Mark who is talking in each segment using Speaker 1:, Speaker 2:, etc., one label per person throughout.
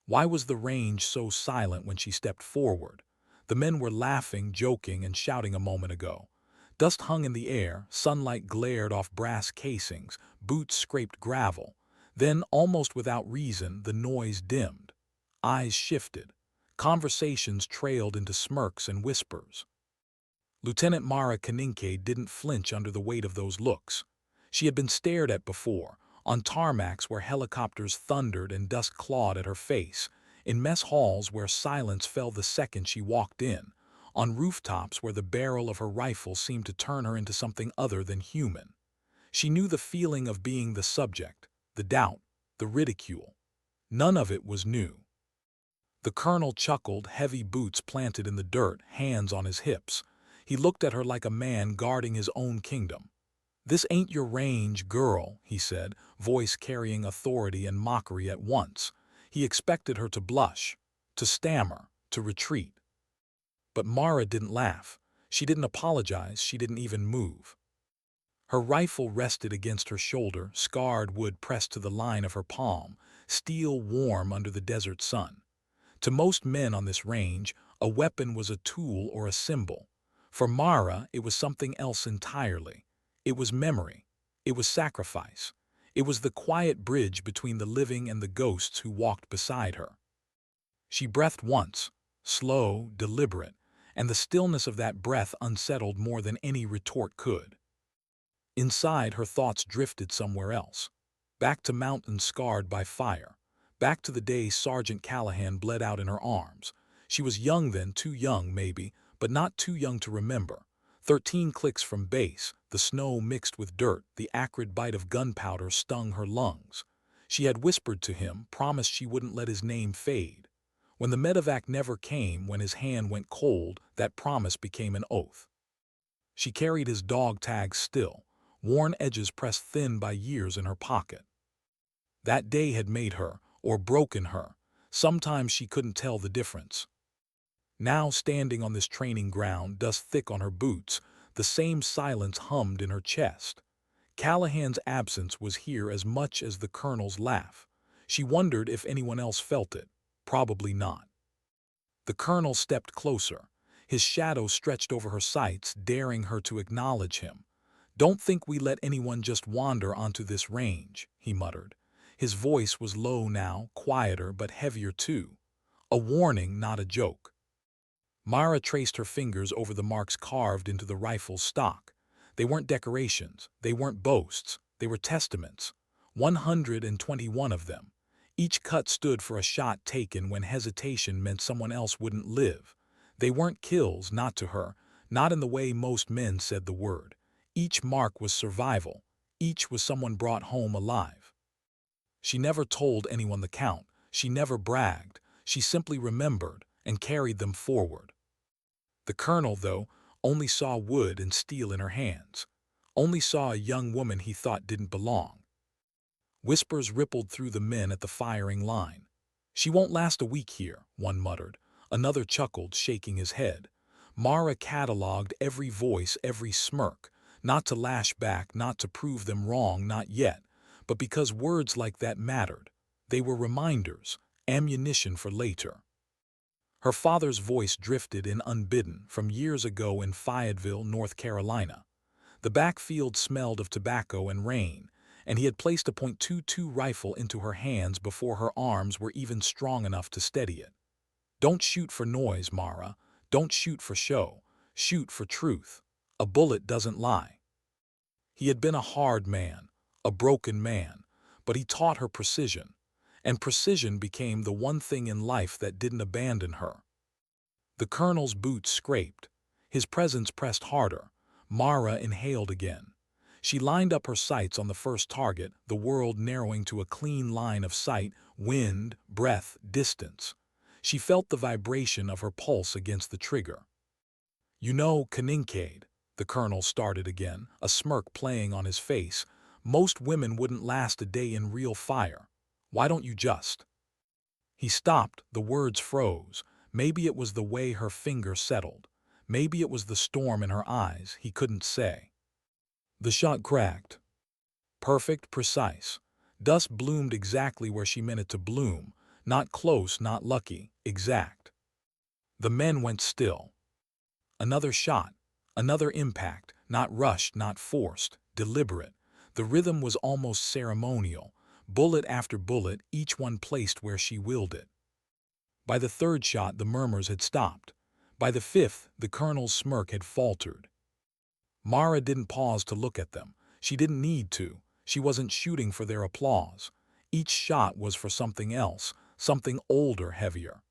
Speaker 1: Why was the range so silent when she stepped forward? The men were laughing, joking, and shouting a moment ago. Dust hung in the air, sunlight glared off brass casings, boots scraped gravel. Then, almost without reason, the noise dimmed. Eyes shifted. Conversations trailed into smirks and whispers. Lieutenant Mara Kaninke didn't flinch under the weight of those looks. She had been stared at before, on tarmacs where helicopters thundered and dust clawed at her face, in mess halls where silence fell the second she walked in, on rooftops where the barrel of her rifle seemed to turn her into something other than human. She knew the feeling of being the subject, the doubt, the ridicule. None of it was new. The colonel chuckled, heavy boots planted in the dirt, hands on his hips. He looked at her like a man guarding his own kingdom. "This ain't your range, girl," he said, voice carrying authority and mockery at once. He expected her to blush, to stammer, to retreat. But Mara didn't laugh. She didn't apologize, she didn't even move. Her rifle rested against her shoulder, scarred wood pressed to the line of her palm, steel warm under the desert sun. To most men on this range, a weapon was a tool or a symbol. For Mara, it was something else entirely. It was memory. It was sacrifice. It was the quiet bridge between the living and the ghosts who walked beside her. She breathed once, slow, deliberate, and the stillness of that breath unsettled more than any retort could. Inside, her thoughts drifted somewhere else. Back to mountains scarred by fire. Back to the day Sergeant Callahan bled out in her arms. She was young then, too young maybe, but not too young to remember. 13 clicks from base, the snow mixed with dirt, the acrid bite of gunpowder stung her lungs. She had whispered to him, promised she wouldn't let his name fade. When the medevac never came, when his hand went cold, that promise became an oath. She carried his dog tags still, worn edges pressed thin by years in her pocket. That day had made her, or broken her. Sometimes she couldn't tell the difference. Now, standing on this training ground, dust thick on her boots, the same silence hummed in her chest. Callahan's absence was here as much as the colonel's laugh. She wondered if anyone else felt it. Probably not. The colonel stepped closer. His shadow stretched over her sights, daring her to acknowledge him. "Don't think we let anyone just wander onto this range," he muttered. His voice was low now, quieter but heavier too. A warning, not a joke. Mara traced her fingers over the marks carved into the rifle's stock. They weren't decorations, they weren't boasts, they were testaments. 121 of them. Each cut stood for a shot taken when hesitation meant someone else wouldn't live. They weren't kills, not to her, not in the way most men said the word. Each mark was survival. Each was someone brought home alive. She never told anyone the count. She never bragged. She simply remembered and carried them forward. The colonel, though, only saw wood and steel in her hands. Only saw a young woman he thought didn't belong. Whispers rippled through the men at the firing line. "She won't last a week here," one muttered. Another chuckled, shaking his head. Mara catalogued every voice, every smirk, not to lash back, not to prove them wrong, not yet, but because words like that mattered. They were reminders, ammunition for later. Her father's voice drifted in unbidden from years ago in Fayetteville, North Carolina. The backfield smelled of tobacco and rain, and he had placed a .22 rifle into her hands before her arms were even strong enough to steady it. "Don't shoot for noise, Mara. Don't shoot for show. Shoot for truth. A bullet doesn't lie." He had been a hard man, a broken man, but he taught her precision, and precision became the one thing in life that didn't abandon her. The colonel's boots scraped. His presence pressed harder. Mara inhaled again. She lined up her sights on the first target, the world narrowing to a clean line of sight, wind, breath, distance. She felt the vibration of her pulse against the trigger. "You know, Kaninke," the colonel started again, a smirk playing on his face, "most women wouldn't last a day in real fire. Why don't you just—" He stopped, the words froze. Maybe it was the way her finger settled. Maybe it was the storm in her eyes, he couldn't say. The shot cracked. Perfect, precise. Dust bloomed exactly where she meant it to bloom. Not close, not lucky, exact. The men went still. Another shot, another impact, not rushed, not forced, deliberate. The rhythm was almost ceremonial, bullet after bullet, each one placed where she willed it. By the third shot, the murmurs had stopped. By the fifth, the colonel's smirk had faltered. Mara didn't pause to look at them. She didn't need to. She wasn't shooting for their applause. Each shot was for something else, something older, heavier.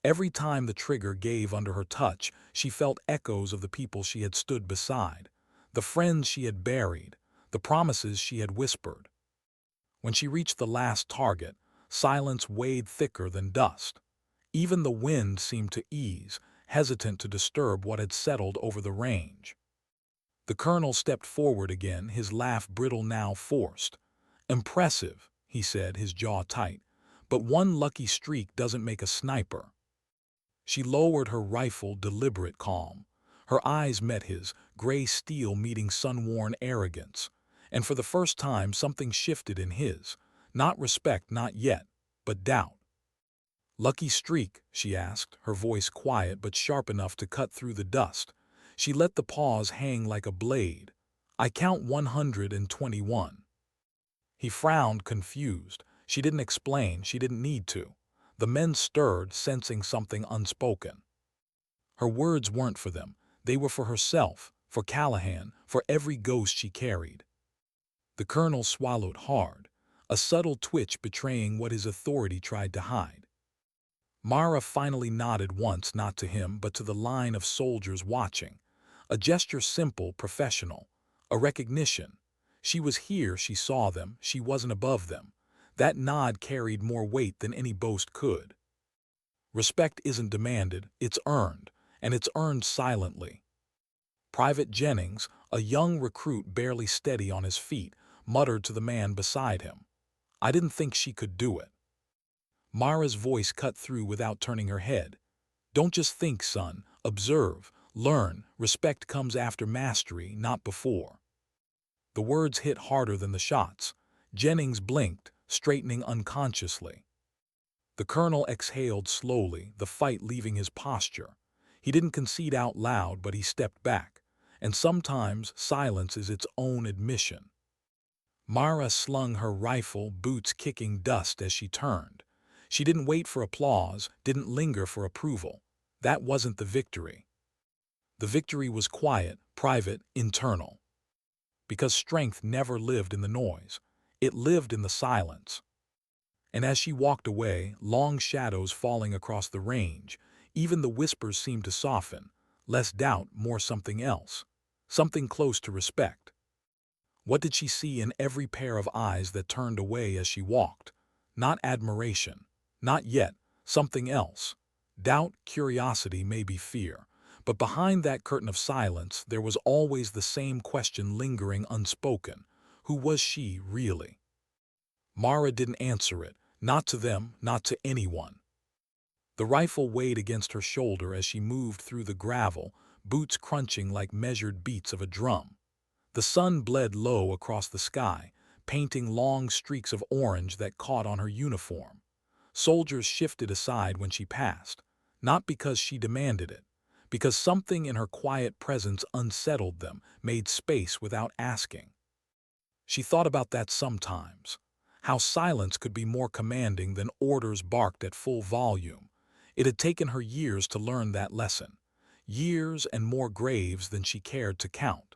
Speaker 1: Every time the trigger gave under her touch, she felt echoes of the people she had stood beside, the friends she had buried, the promises she had whispered. When she reached the last target, silence weighed thicker than dust. Even the wind seemed to ease, hesitant to disturb what had settled over the range. The colonel stepped forward again, his laugh brittle now forced. "Impressive," he said, his jaw tight, "but one lucky streak doesn't make a sniper." She lowered her rifle, deliberate calm. Her eyes met his, gray steel meeting sun-worn arrogance. And for the first time something shifted in his. Not respect, not yet, but doubt. "Lucky streak?" she asked, her voice quiet but sharp enough to cut through the dust. She let the pause hang like a blade. "I count 121. He frowned, confused. She didn't explain, she didn't need to. The men stirred, sensing something unspoken. Her words weren't for them. They were for herself, for Callahan, for every ghost she carried. The colonel swallowed hard, a subtle twitch betraying what his authority tried to hide. Mara finally nodded once, not to him, but to the line of soldiers watching. A gesture simple, professional. A recognition. She was here, she saw them, she wasn't above them. That nod carried more weight than any boast could. Respect isn't demanded, it's earned, and it's earned silently. Private Jennings, a young recruit barely steady on his feet, muttered to the man beside him, "I didn't think she could do it." Mara's voice cut through without turning her head. "Don't just think, son. Observe, learn. Respect comes after mastery, not before." The words hit harder than the shots. Jennings blinked, straightening unconsciously. The colonel exhaled slowly, the fight leaving his posture. He didn't concede out loud, but he stepped back. And sometimes silence is its own admission. Mara slung her rifle, boots kicking dust as she turned. She didn't wait for applause, didn't linger for approval. That wasn't the victory. The victory was quiet, private, internal. Because strength never lived in the noise. It lived in the silence. And as she walked away, long shadows falling across the range, even the whispers seemed to soften. Less doubt, more something else. Something close to respect. What did she see in every pair of eyes that turned away as she walked? Not admiration. Not yet. Something else. Doubt, curiosity, maybe fear. But behind that curtain of silence, there was always the same question lingering unspoken. Who was she, really? Mara didn't answer it. Not to them, not to anyone. The rifle weighed against her shoulder as she moved through the gravel, boots crunching like measured beats of a drum. The sun bled low across the sky, painting long streaks of orange that caught on her uniform. Soldiers shifted aside when she passed, not because she demanded it, because something in her quiet presence unsettled them, made space without asking. She thought about that sometimes, how silence could be more commanding than orders barked at full volume. It had taken her years to learn that lesson, years and more graves than she cared to count.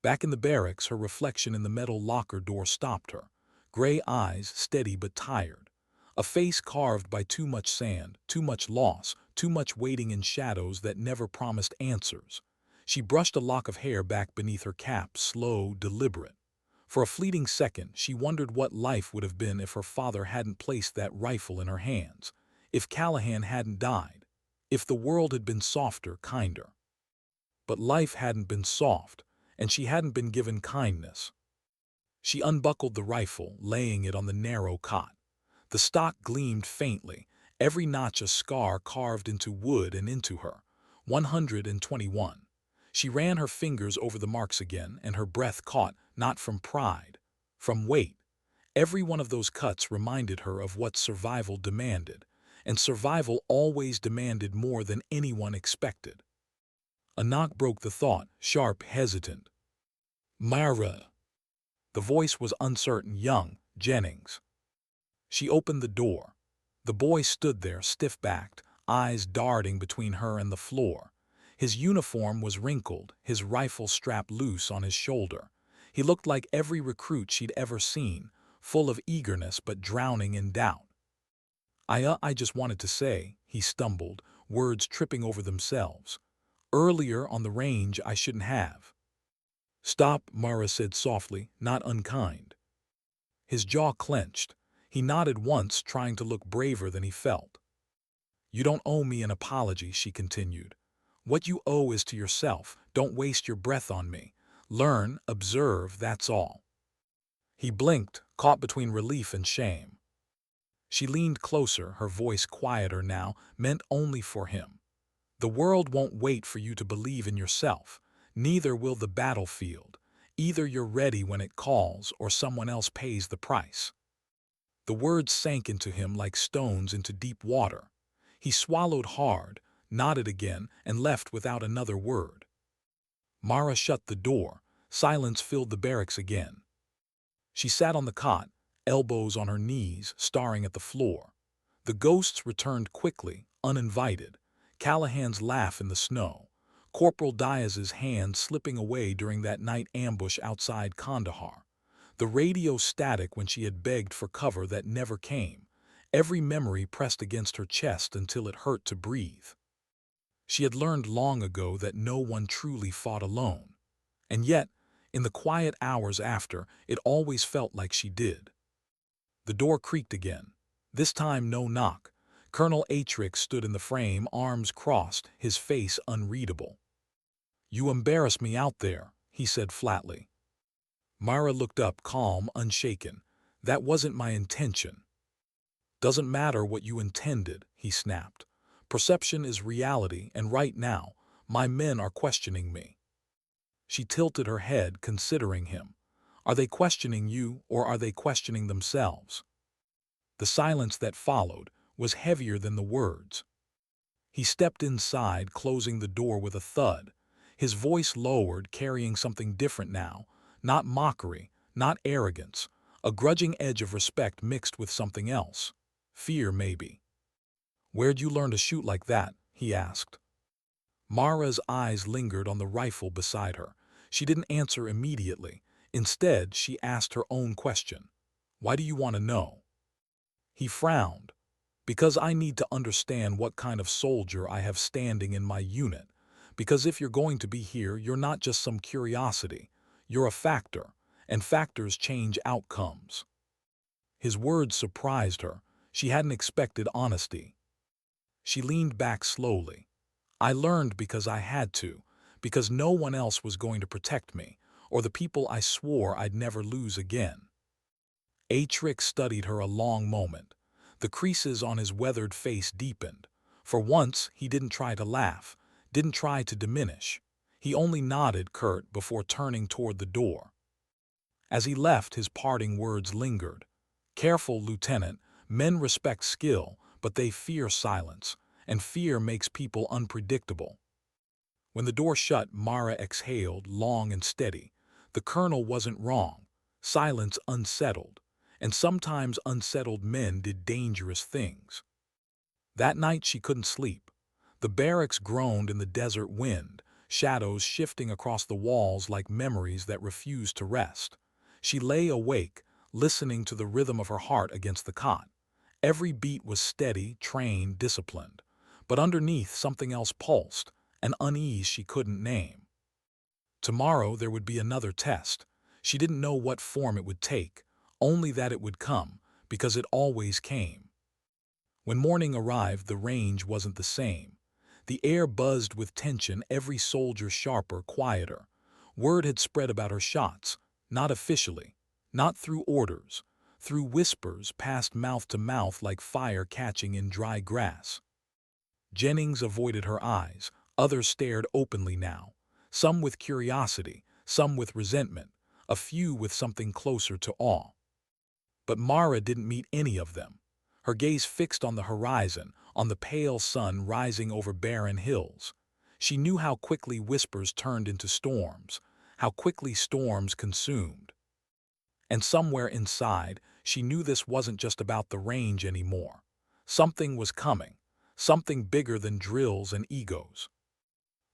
Speaker 1: Back in the barracks, her reflection in the metal locker door stopped her, gray eyes steady but tired. A face carved by too much sand, too much loss, too much waiting in shadows that never promised answers. She brushed a lock of hair back beneath her cap, slow, deliberate. For a fleeting second, she wondered what life would have been if her father hadn't placed that rifle in her hands, if Callahan hadn't died, if the world had been softer, kinder. But life hadn't been soft, and she hadn't been given kindness. She unbuckled the rifle, laying it on the narrow cot. The stock gleamed faintly, every notch a scar carved into wood and into her. 121. She ran her fingers over the marks again, and her breath caught, not from pride, from weight. Every one of those cuts reminded her of what survival demanded, and survival always demanded more than anyone expected. A knock broke the thought, sharp, hesitant. "Myra." The voice was uncertain, young, Jennings. She opened the door. The boy stood there, stiff-backed, eyes darting between her and the floor. His uniform was wrinkled, his rifle strapped loose on his shoulder. He looked like every recruit she'd ever seen, full of eagerness but drowning in doubt. I just wanted to say," he stumbled, words tripping over themselves. "Earlier on the range I shouldn't have." "Stop," Mara said softly, not unkind. His jaw clenched. He nodded once, trying to look braver than he felt. "You don't owe me an apology," she continued. "What you owe is to yourself. Don't waste your breath on me. Learn, observe, that's all." He blinked, caught between relief and shame. She leaned closer, her voice quieter now, meant only for him. "The world won't wait for you to believe in yourself. Neither will the battlefield. Either you're ready when it calls, or someone else pays the price." The words sank into him like stones into deep water. He swallowed hard, nodded again, and left without another word. Mara shut the door. Silence filled the barracks again. She sat on the cot, elbows on her knees, staring at the floor. The ghosts returned quickly, uninvited. Callahan's laugh in the snow. Corporal Diaz's hand slipping away during that night ambush outside Kandahar. The radio static when she had begged for cover that never came. Every memory pressed against her chest until it hurt to breathe. She had learned long ago that no one truly fought alone. And yet, in the quiet hours after, it always felt like she did. The door creaked again. This time no knock. Colonel Atrix stood in the frame, arms crossed, his face unreadable. "You embarrass me out there," he said flatly. Mara looked up, calm, unshaken. "That wasn't my intention." "Doesn't matter what you intended," he snapped. "Perception is reality, and right now, my men are questioning me." She tilted her head, considering him. "Are they questioning you, or are they questioning themselves?" The silence that followed was heavier than the words. He stepped inside, closing the door with a thud. His voice lowered, carrying something different now. Not mockery, not arrogance. A grudging edge of respect mixed with something else. Fear, maybe. "Where'd you learn to shoot like that?" he asked. Mara's eyes lingered on the rifle beside her. She didn't answer immediately. Instead, she asked her own question. "Why do you want to know?" He frowned. "Because I need to understand what kind of soldier I have standing in my unit. Because if you're going to be here, you're not just some curiosity. You're a factor, and factors change outcomes." His words surprised her. She hadn't expected honesty. She leaned back slowly. "I learned because I had to, because no one else was going to protect me, or the people I swore I'd never lose again." Atrix studied her a long moment. The creases on his weathered face deepened. For once, he didn't try to laugh, didn't try to diminish. He only nodded curt before turning toward the door. As he left, his parting words lingered. "Careful, Lieutenant. Men respect skill, but they fear silence, and fear makes people unpredictable." When the door shut, Mara exhaled, long and steady. The colonel wasn't wrong. Silence unsettled, and sometimes unsettled men did dangerous things. That night she couldn't sleep. The barracks groaned in the desert wind, shadows shifting across the walls like memories that refused to rest. She lay awake, listening to the rhythm of her heart against the cot. Every beat was steady, trained, disciplined. But underneath, something else pulsed, an unease she couldn't name. Tomorrow there would be another test. She didn't know what form it would take, only that it would come, because it always came. When morning arrived, the range wasn't the same. The air buzzed with tension, every soldier sharper, quieter. Word had spread about her shots, not officially, not through orders, through whispers passed mouth to mouth like fire catching in dry grass. Jennings avoided her eyes, others stared openly now, some with curiosity, some with resentment, a few with something closer to awe. But Mara didn't meet any of them. Her gaze fixed on the horizon, on the pale sun rising over barren hills. She knew how quickly whispers turned into storms, how quickly storms consumed. And somewhere inside, she knew this wasn't just about the range anymore. Something was coming, something bigger than drills and egos.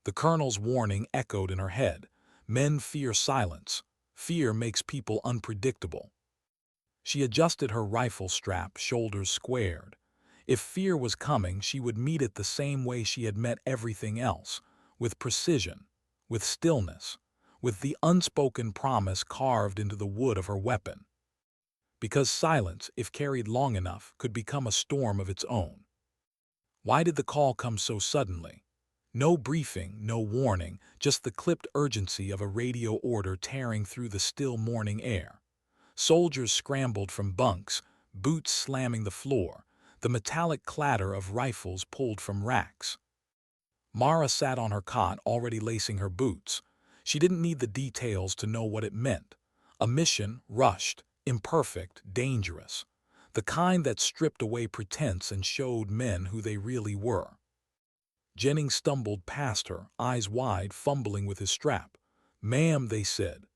Speaker 1: The colonel's warning echoed in her head. Men fear silence. Fear makes people unpredictable. She adjusted her rifle strap, shoulders squared. If fear was coming, she would meet it the same way she had met everything else, with precision, with stillness, with the unspoken promise carved into the wood of her weapon. Because silence, if carried long enough, could become a storm of its own. Why did the call come so suddenly? No briefing, no warning, just the clipped urgency of a radio order tearing through the still morning air. Soldiers scrambled from bunks, boots slamming the floor, the metallic clatter of rifles pulled from racks. Mara sat on her cot, already lacing her boots. She didn't need the details to know what it meant. A mission, rushed, imperfect, dangerous. The kind that stripped away pretense and showed men who they really were. Jennings stumbled past her, eyes wide, fumbling with his strap. "Ma'am," they said.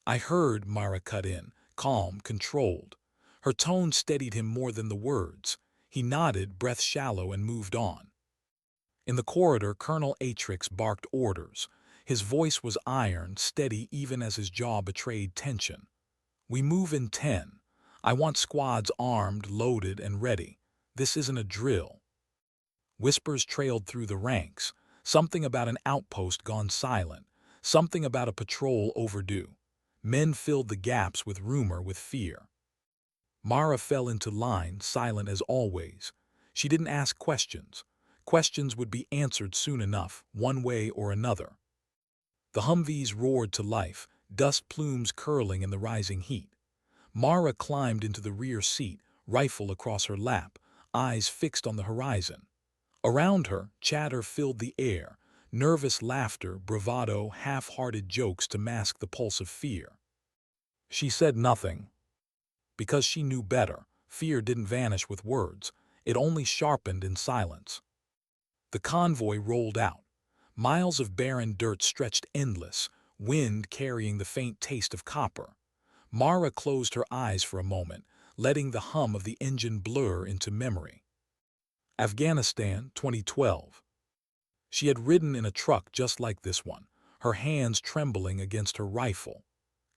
Speaker 1: "I heard," Mara cut in, calm, controlled. Her tone steadied him more than the words. He nodded, breath shallow, and moved on. In the corridor, Colonel Atrix barked orders. His voice was iron, steady even as his jaw betrayed tension. "We move in 10. I want squads armed, loaded, and ready. This isn't a drill." Whispers trailed through the ranks. Something about an outpost gone silent. Something about a patrol overdue. Men filled the gaps with rumor, with fear. Mara fell into line, silent as always. She didn't ask questions. Questions would be answered soon enough, one way or another. The Humvees roared to life, dust plumes curling in the rising heat. Mara climbed into the rear seat, rifle across her lap, eyes fixed on the horizon. Around her, chatter filled the air, nervous laughter, bravado, half-hearted jokes to mask the pulse of fear. She said nothing. Because she knew better, fear didn't vanish with words, it only sharpened in silence. The convoy rolled out. Miles of barren dirt stretched endless, wind carrying the faint taste of copper. Mara closed her eyes for a moment, letting the hum of the engine blur into memory. Afghanistan, 2012. She had ridden in a truck just like this one, her hands trembling against her rifle.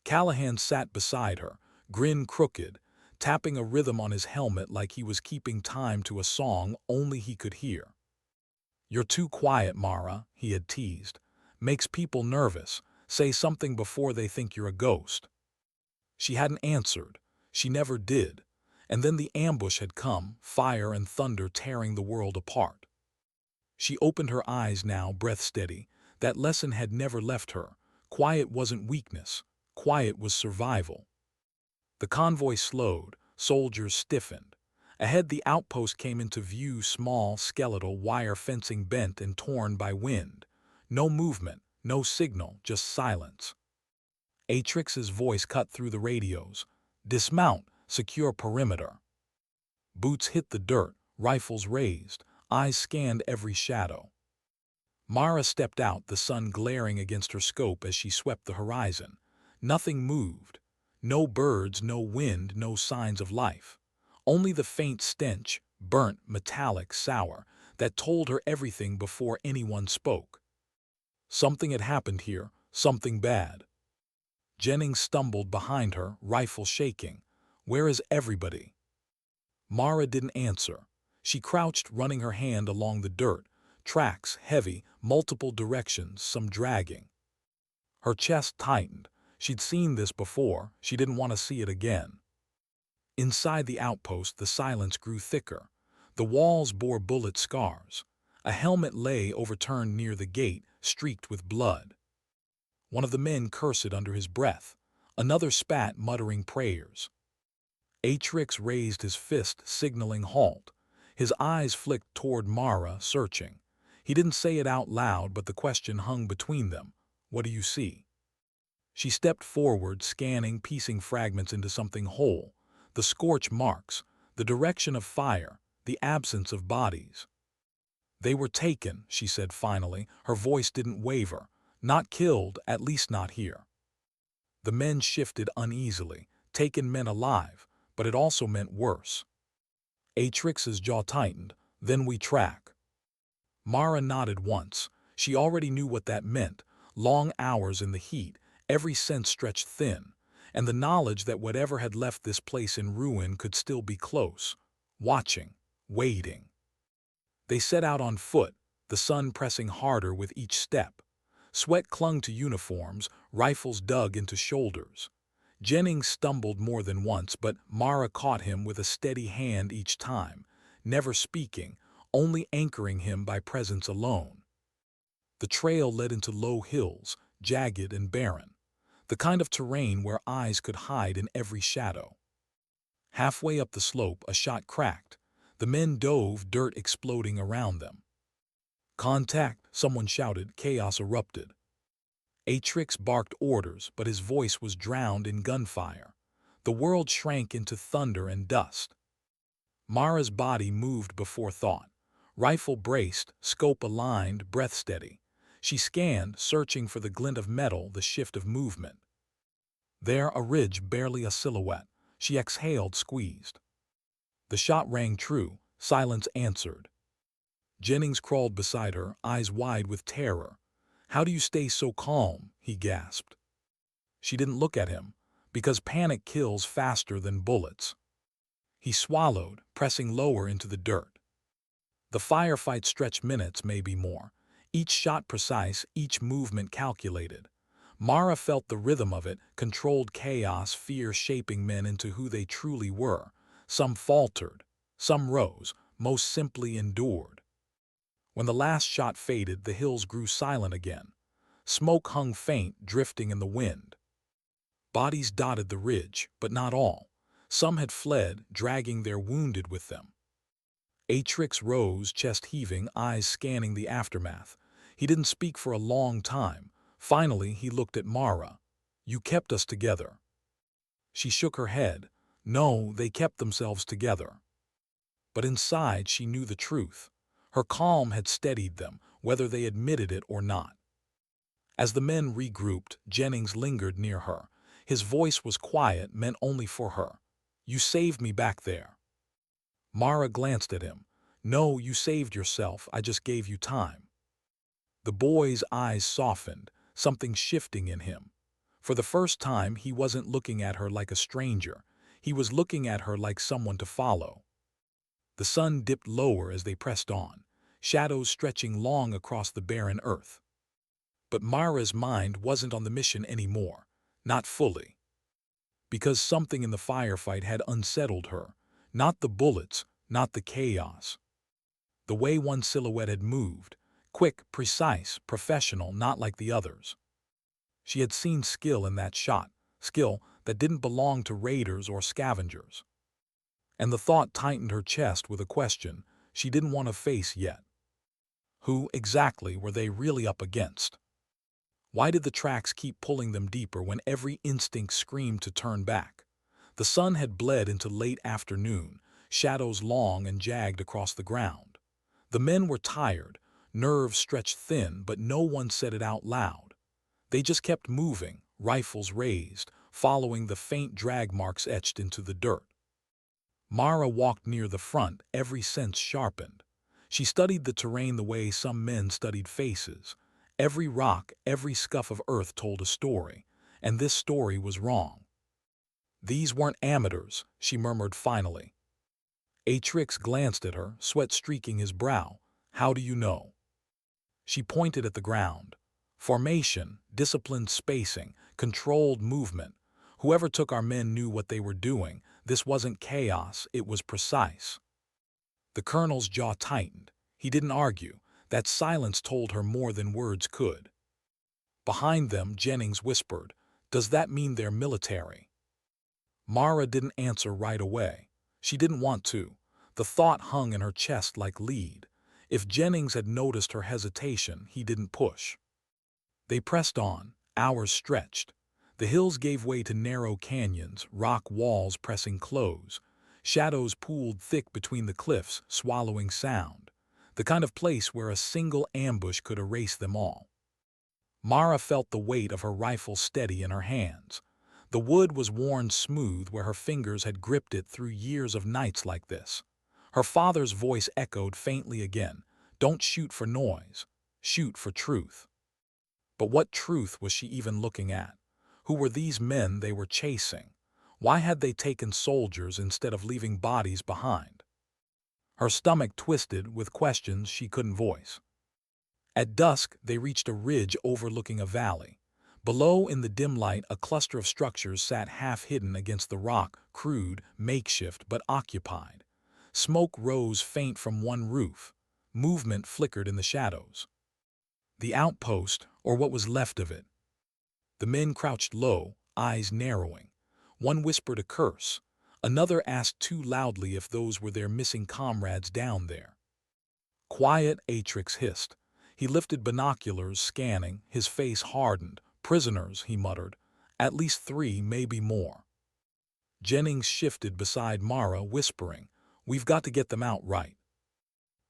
Speaker 1: Callahan sat beside her, grin crooked, tapping a rhythm on his helmet like he was keeping time to a song only he could hear. "You're too quiet, Mara," he had teased. "Makes people nervous. Say something before they think you're a ghost." She hadn't answered. She never did. And then the ambush had come, fire and thunder tearing the world apart. She opened her eyes now, breath steady. That lesson had never left her. Quiet wasn't weakness. Quiet was survival. The convoy slowed. Soldiers stiffened. Ahead, the outpost came into view, small, skeletal, wire fencing bent and torn by wind. No movement, no signal, just silence. Atrix's voice cut through the radios. "Dismount, secure perimeter." Boots hit the dirt, rifles raised, eyes scanned every shadow. Mara stepped out, the sun glaring against her scope as she swept the horizon. Nothing moved. No birds, no wind, no signs of life. Only the faint stench, burnt, metallic, sour, that told her everything before anyone spoke. Something had happened here, something bad. Jennings stumbled behind her, rifle shaking. "Where is everybody?" Mara didn't answer. She crouched, running her hand along the dirt. Tracks, heavy, multiple directions, some dragging. Her chest tightened. She'd seen this before. She didn't want to see it again. Inside the outpost, the silence grew thicker. The walls bore bullet scars. A helmet lay overturned near the gate, streaked with blood. One of the men cursed under his breath. Another spat, muttering prayers. Atrix raised his fist, signaling halt. His eyes flicked toward Mara, searching. He didn't say it out loud, but the question hung between them. "What do you see?" She stepped forward, scanning, piecing fragments into something whole. The scorch marks, the direction of fire, the absence of bodies. They were taken, she said finally. Her voice didn't waver. Not killed, at least not here. The men shifted uneasily. Taken meant alive, but it also meant worse. Atrix's jaw tightened. Then we track. Mara nodded once. She already knew what that meant. Long hours in the heat, every sense stretched thin, and the knowledge that whatever had left this place in ruin could still be close, watching, waiting. They set out on foot, the sun pressing harder with each step. Sweat clung to uniforms, rifles dug into shoulders. Jennings stumbled more than once, but Mara caught him with a steady hand each time, never speaking, only anchoring him by presence alone. The trail led into low hills, jagged and barren, the kind of terrain where eyes could hide in every shadow. Halfway up the slope, a shot cracked. The men dove, dirt exploding around them. "Contact!" someone shouted. Chaos erupted. Atrix barked orders, but his voice was drowned in gunfire. The world shrank into thunder and dust. Mara's body moved before thought. Rifle braced, scope aligned, breath steady. She scanned, searching for the glint of metal, the shift of movement. There, a ridge, barely a silhouette. She exhaled, squeezed. The shot rang true. Silence answered. Jennings crawled beside her, eyes wide with terror. "How do you stay so calm?" he gasped. She didn't look at him, because panic kills faster than bullets. He swallowed, pressing lower into the dirt. The firefight stretched minutes, maybe more. Each shot precise, each movement calculated. Mara felt the rhythm of it, controlled chaos, fear shaping men into who they truly were. Some faltered, some rose, most simply endured. When the last shot faded, the hills grew silent again. Smoke hung faint, drifting in the wind. Bodies dotted the ridge, but not all. Some had fled, dragging their wounded with them. Atrix rose, chest heaving, eyes scanning the aftermath. He didn't speak for a long time. Finally, he looked at Mara. "You kept us together." She shook her head. No, they kept themselves together. But inside, she knew the truth. Her calm had steadied them, whether they admitted it or not. As the men regrouped, Jennings lingered near her. His voice was quiet, meant only for her. "You saved me back there." Mara glanced at him. "No, you saved yourself. I just gave you time." The boy's eyes softened, something shifting in him. For the first time, he wasn't looking at her like a stranger. He was looking at her like someone to follow. The sun dipped lower as they pressed on, shadows stretching long across the barren earth. But Mara's mind wasn't on the mission anymore, not fully. Because something in the firefight had unsettled her. Not the bullets, not the chaos. The way one silhouette had moved, quick, precise, professional, not like the others. She had seen skill in that shot, skill that didn't belong to raiders or scavengers. And the thought tightened her chest with a question she didn't want to face yet. Who exactly were they really up against? Why did the tracks keep pulling them deeper when every instinct screamed to turn back? The sun had bled into late afternoon, shadows long and jagged across the ground. The men were tired, nerves stretched thin, but no one said it out loud. They just kept moving, rifles raised, following the faint drag marks etched into the dirt. Mara walked near the front, every sense sharpened. She studied the terrain the way some men studied faces. Every rock, every scuff of earth told a story, and this story was wrong. "These weren't amateurs," she murmured finally. Atrix glanced at her, sweat streaking his brow. "How do you know?" She pointed at the ground. Formation, disciplined spacing, controlled movement. Whoever took our men knew what they were doing. This wasn't chaos, it was precise. The colonel's jaw tightened. He didn't argue. That silence told her more than words could. Behind them, Jennings whispered, "Does that mean they're military?" Mara didn't answer right away. She didn't want to. The thought hung in her chest like lead. If Jennings had noticed her hesitation, he didn't push. They pressed on, hours stretched. The hills gave way to narrow canyons, rock walls pressing close. Shadows pooled thick between the cliffs, swallowing sound. The kind of place where a single ambush could erase them all. Mara felt the weight of her rifle steady in her hands. The wood was worn smooth where her fingers had gripped it through years of nights like this. Her father's voice echoed faintly again. Don't shoot for noise. Shoot for truth. But what truth was she even looking at? Who were these men they were chasing? Why had they taken soldiers instead of leaving bodies behind? Her stomach twisted with questions she couldn't voice. At dusk, they reached a ridge overlooking a valley. Below, in the dim light, a cluster of structures sat half-hidden against the rock, crude, makeshift, but occupied. Smoke rose faint from one roof. Movement flickered in the shadows. The outpost, or what was left of it. The men crouched low, eyes narrowing. One whispered a curse. Another asked too loudly if those were their missing comrades down there. Quiet, Atrix hissed. He lifted binoculars, scanning, his face hardened. Prisoners, he muttered. At least 3, maybe more. Jennings shifted beside Mara, whispering, We've got to get them out right.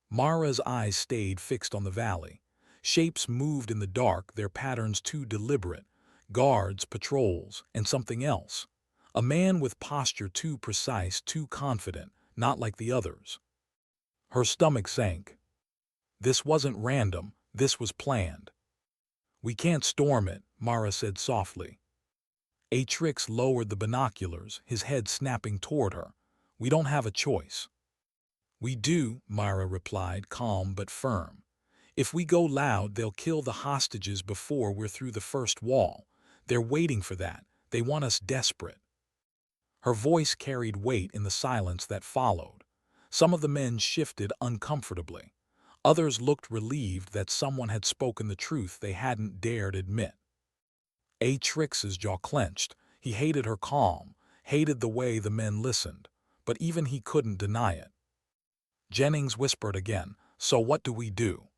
Speaker 1: Mara's eyes stayed fixed on the valley. Shapes moved in the dark, their patterns too deliberate. Guards, patrols, and something else. A man with posture too precise, too confident, not like the others. Her stomach sank. This wasn't random, this was planned. We can't storm it, Mara said softly. Atrix lowered the binoculars, his head snapping toward her. We don't have a choice. We do, Mara replied, calm but firm. If we go loud, they'll kill the hostages before we're through the first wall. They're waiting for that. They want us desperate. Her voice carried weight in the silence that followed. Some of the men shifted uncomfortably. Others looked relieved that someone had spoken the truth they hadn't dared admit. Atrix's jaw clenched. He hated her calm, hated the way the men listened, but even he couldn't deny it. Jennings whispered again, So what do we do?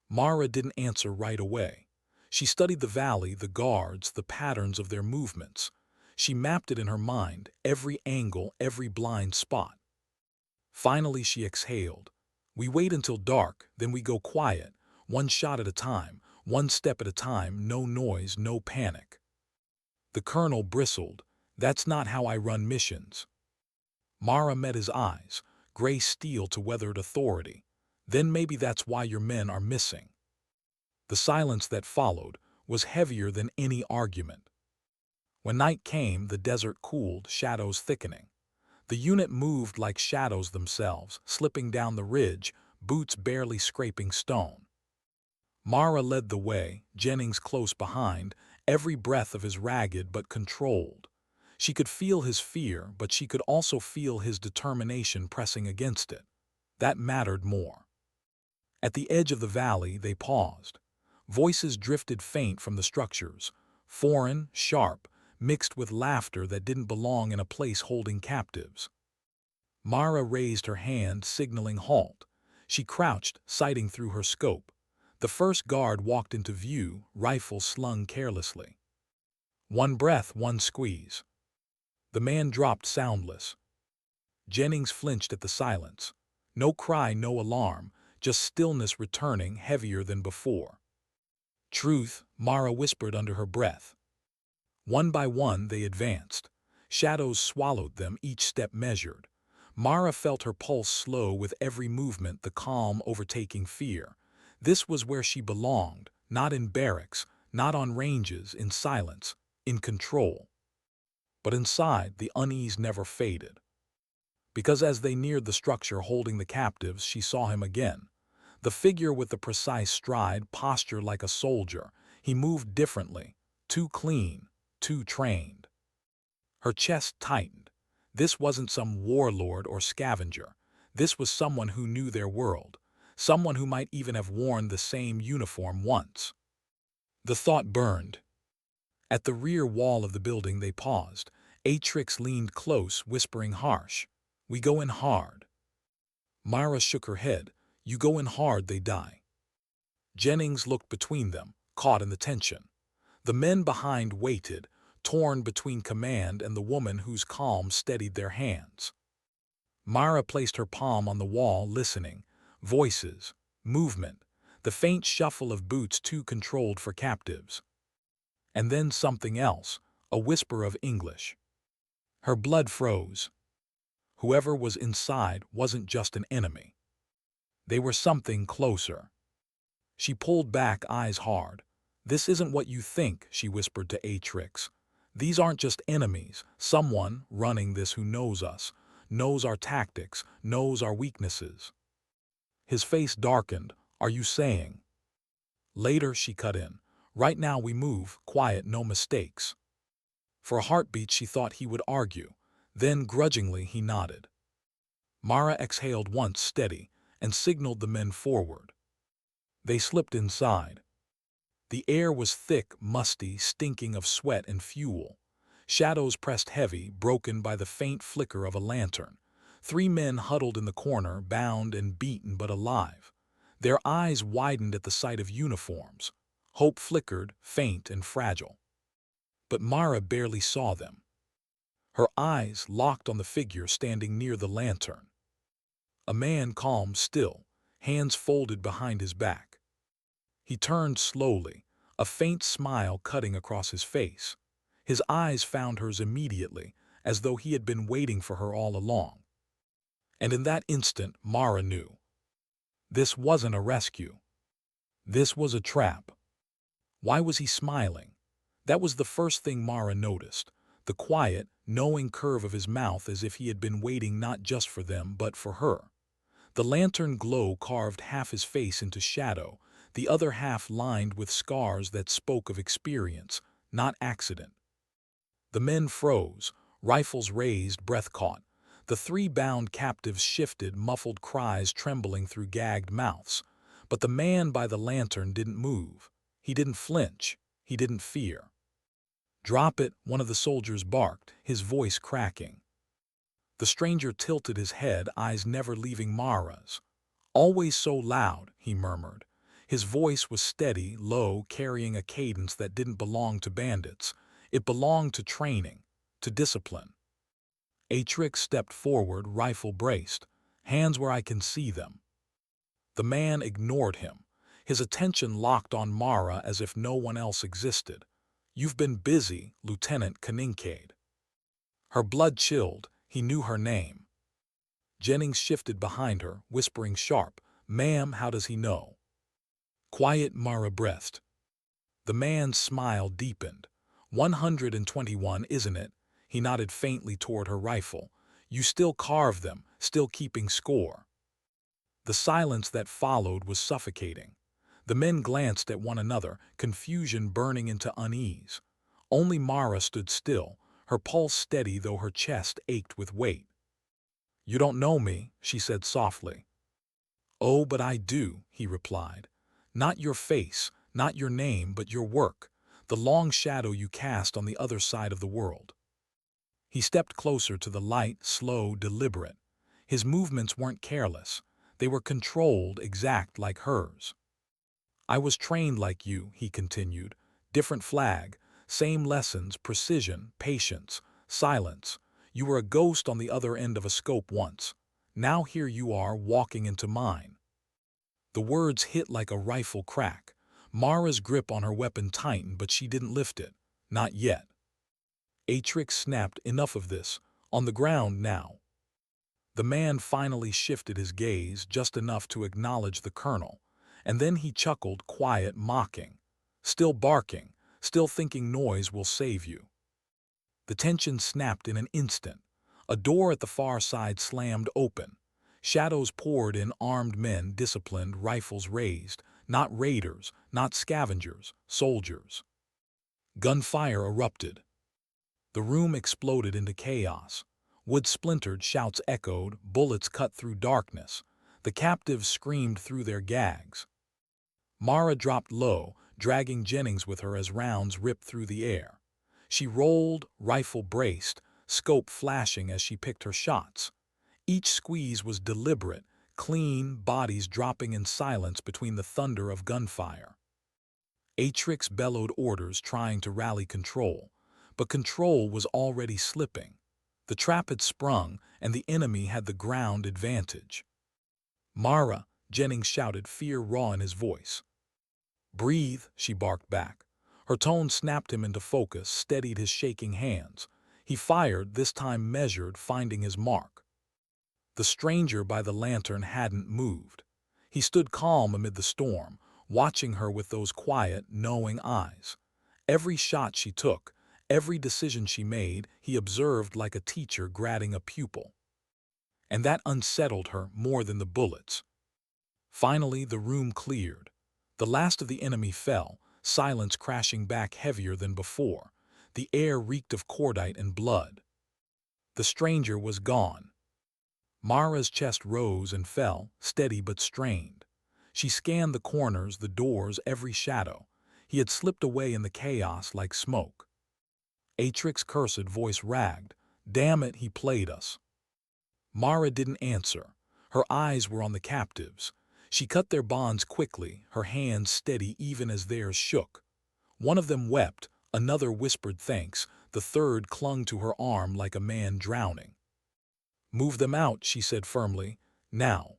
Speaker 1: Mara didn't answer right away. She studied the valley, the guards, the patterns of their movements. She mapped it in her mind, every angle, every blind spot. Finally she exhaled. We wait until dark, then we go quiet, one shot at a time, one step at a time, no noise, no panic. The colonel bristled. That's not how I run missions. Mara met his eyes, gray steel to weathered authority. Then maybe that's why your men are missing. The silence that followed was heavier than any argument. When night came, the desert cooled, shadows thickening. The unit moved like shadows themselves, slipping down the ridge, boots barely scraping stone. Mara led the way, Jennings close behind, every breath of his ragged but controlled. She could feel his fear, but she could also feel his determination pressing against it. That mattered more. At the edge of the valley, they paused. Voices drifted faint from the structures, foreign, sharp, mixed with laughter that didn't belong in a place holding captives. Mara raised her hand, signaling halt. She crouched, sighting through her scope. The first guard walked into view, rifle slung carelessly. One breath, one squeeze. The man dropped soundless. Jennings flinched at the silence. No cry, no alarm, just stillness returning, heavier than before. Truth, Mara whispered under her breath. One by one they advanced. Shadows swallowed them, each step measured. Mara felt her pulse slow with every movement, the calm overtaking fear. This was where she belonged, not in barracks, not on ranges, in silence, in control. But inside, the unease never faded. Because as they neared the structure holding the captives, she saw him again. The figure with the precise stride, posture like a soldier. He moved differently, too clean, too trained. Her chest tightened. This wasn't some warlord or scavenger. This was someone who knew their world. Someone who might even have worn the same uniform once. The thought burned. At the rear wall of the building they paused. Atrix leaned close, whispering harsh. We go in hard. Mara shook her head. You go in hard, they die. Jennings looked between them, caught in the tension. The men behind waited, torn between command and the woman whose calm steadied their hands. Mara placed her palm on the wall, listening. Voices, movement, the faint shuffle of boots too controlled for captives. And then something else, a whisper of English. Her blood froze. Whoever was inside wasn't just an enemy. They were something closer. She pulled back, eyes hard. "This isn't what you think," she whispered to Atrix. "These aren't just enemies. Someone running this who knows us, knows our tactics, knows our weaknesses." His face darkened. "Are you saying?" "Later," she cut in. "Right now we move, quiet, no mistakes." For a heartbeat she thought he would argue. Then grudgingly he nodded. Mara exhaled once, steady, and signaled the men forward. They slipped inside. The air was thick, musty, stinking of sweat and fuel. Shadows pressed heavy, broken by the faint flicker of a lantern. 3 men huddled in the corner, bound and beaten but alive. Their eyes widened at the sight of uniforms. Hope flickered, faint and fragile. But Mara barely saw them. Her eyes locked on the figure standing near the lantern. A man, calm, still, hands folded behind his back. He turned slowly, a faint smile cutting across his face. His eyes found hers immediately, as though he had been waiting for her all along. And in that instant, Mara knew. This wasn't a rescue. This was a trap. Why was he smiling? That was the first thing Mara noticed, the quiet, knowing curve of his mouth, as if he had been waiting not just for them but for her. The lantern glow carved half his face into shadow, the other half lined with scars that spoke of experience, not accident. The men froze, rifles raised, breath caught. The 3 bound captives shifted, muffled cries trembling through gagged mouths. But the man by the lantern didn't move. He didn't flinch. He didn't fear. "Drop it," one of the soldiers barked, his voice cracking. The stranger tilted his head, eyes never leaving Mara's. "Always so loud," he murmured. His voice was steady, low, carrying a cadence that didn't belong to bandits. It belonged to training, to discipline. Atrix stepped forward, rifle braced, hands where I can see them. The man ignored him, his attention locked on Mara as if no one else existed. "You've been busy, Lieutenant Kincaid." Her blood chilled. He knew her name. Jennings shifted behind her, whispering sharp, "Ma'am, how does he know?" "Quiet," Mara breathed. The man's smile deepened. 121, isn't it?" He nodded faintly toward her rifle. "You still carve them, still keeping score." The silence that followed was suffocating. The men glanced at one another, confusion burning into unease. Only Mara stood still, her pulse steady though her chest ached with weight. "You don't know me," she said softly. "Oh, but I do," he replied. "Not your face, not your name, but your work, the long shadow you cast on the other side of the world." He stepped closer to the light, slow, deliberate. His movements weren't careless. They were controlled, exact, like hers. "I was trained like you," he continued. "Different flag, same lessons, precision, patience, silence. You were a ghost on the other end of a scope once. Now here you are, walking into mine." The words hit like a rifle crack. Mara's grip on her weapon tightened, but she didn't lift it. Not yet. Atrix snapped, "Enough of this. On the ground now." The man finally shifted his gaze just enough to acknowledge the colonel, and then he chuckled, quiet, mocking. "Still barking, still thinking noise will save you." The tension snapped in an instant. A door at the far side slammed open. Shadows poured in, armed men, disciplined, rifles raised. Not raiders, not scavengers, soldiers. Gunfire erupted. The room exploded into chaos. Wood splintered, shouts echoed, bullets cut through darkness. The captives screamed through their gags. Mara dropped low, dragging Jennings with her as rounds ripped through the air. She rolled, rifle braced, scope flashing as she picked her shots. Each squeeze was deliberate, clean, bodies dropping in silence between the thunder of gunfire. Atrix bellowed orders, trying to rally control, But control was already slipping. The trap had sprung, and the enemy had the ground advantage. "Mara," Jennings shouted, fear raw in his voice. "Breathe," she barked back. Her tone snapped him into focus, steadied his shaking hands. He fired, this time measured, finding his mark. The stranger by the lantern hadn't moved. He stood calm amid the storm, watching her with those quiet, knowing eyes. Every shot she took, every decision she made, he observed like a teacher grading a pupil. And that unsettled her more than the bullets. Finally, the room cleared. The last of the enemy fell, silence crashing back heavier than before. The air reeked of cordite and blood. The stranger was gone. Mara's chest rose and fell, steady but strained. She scanned the corners, the doors, every shadow. He had slipped away in the chaos like smoke. Atrik's cursed voice ragged. "Damn it, he played us." Mara didn't answer. Her eyes were on the captives. She cut their bonds quickly, her hands steady even as theirs shook. One of them wept, another whispered thanks, the third clung to her arm like a man drowning. "Move them out," she said firmly. "Now."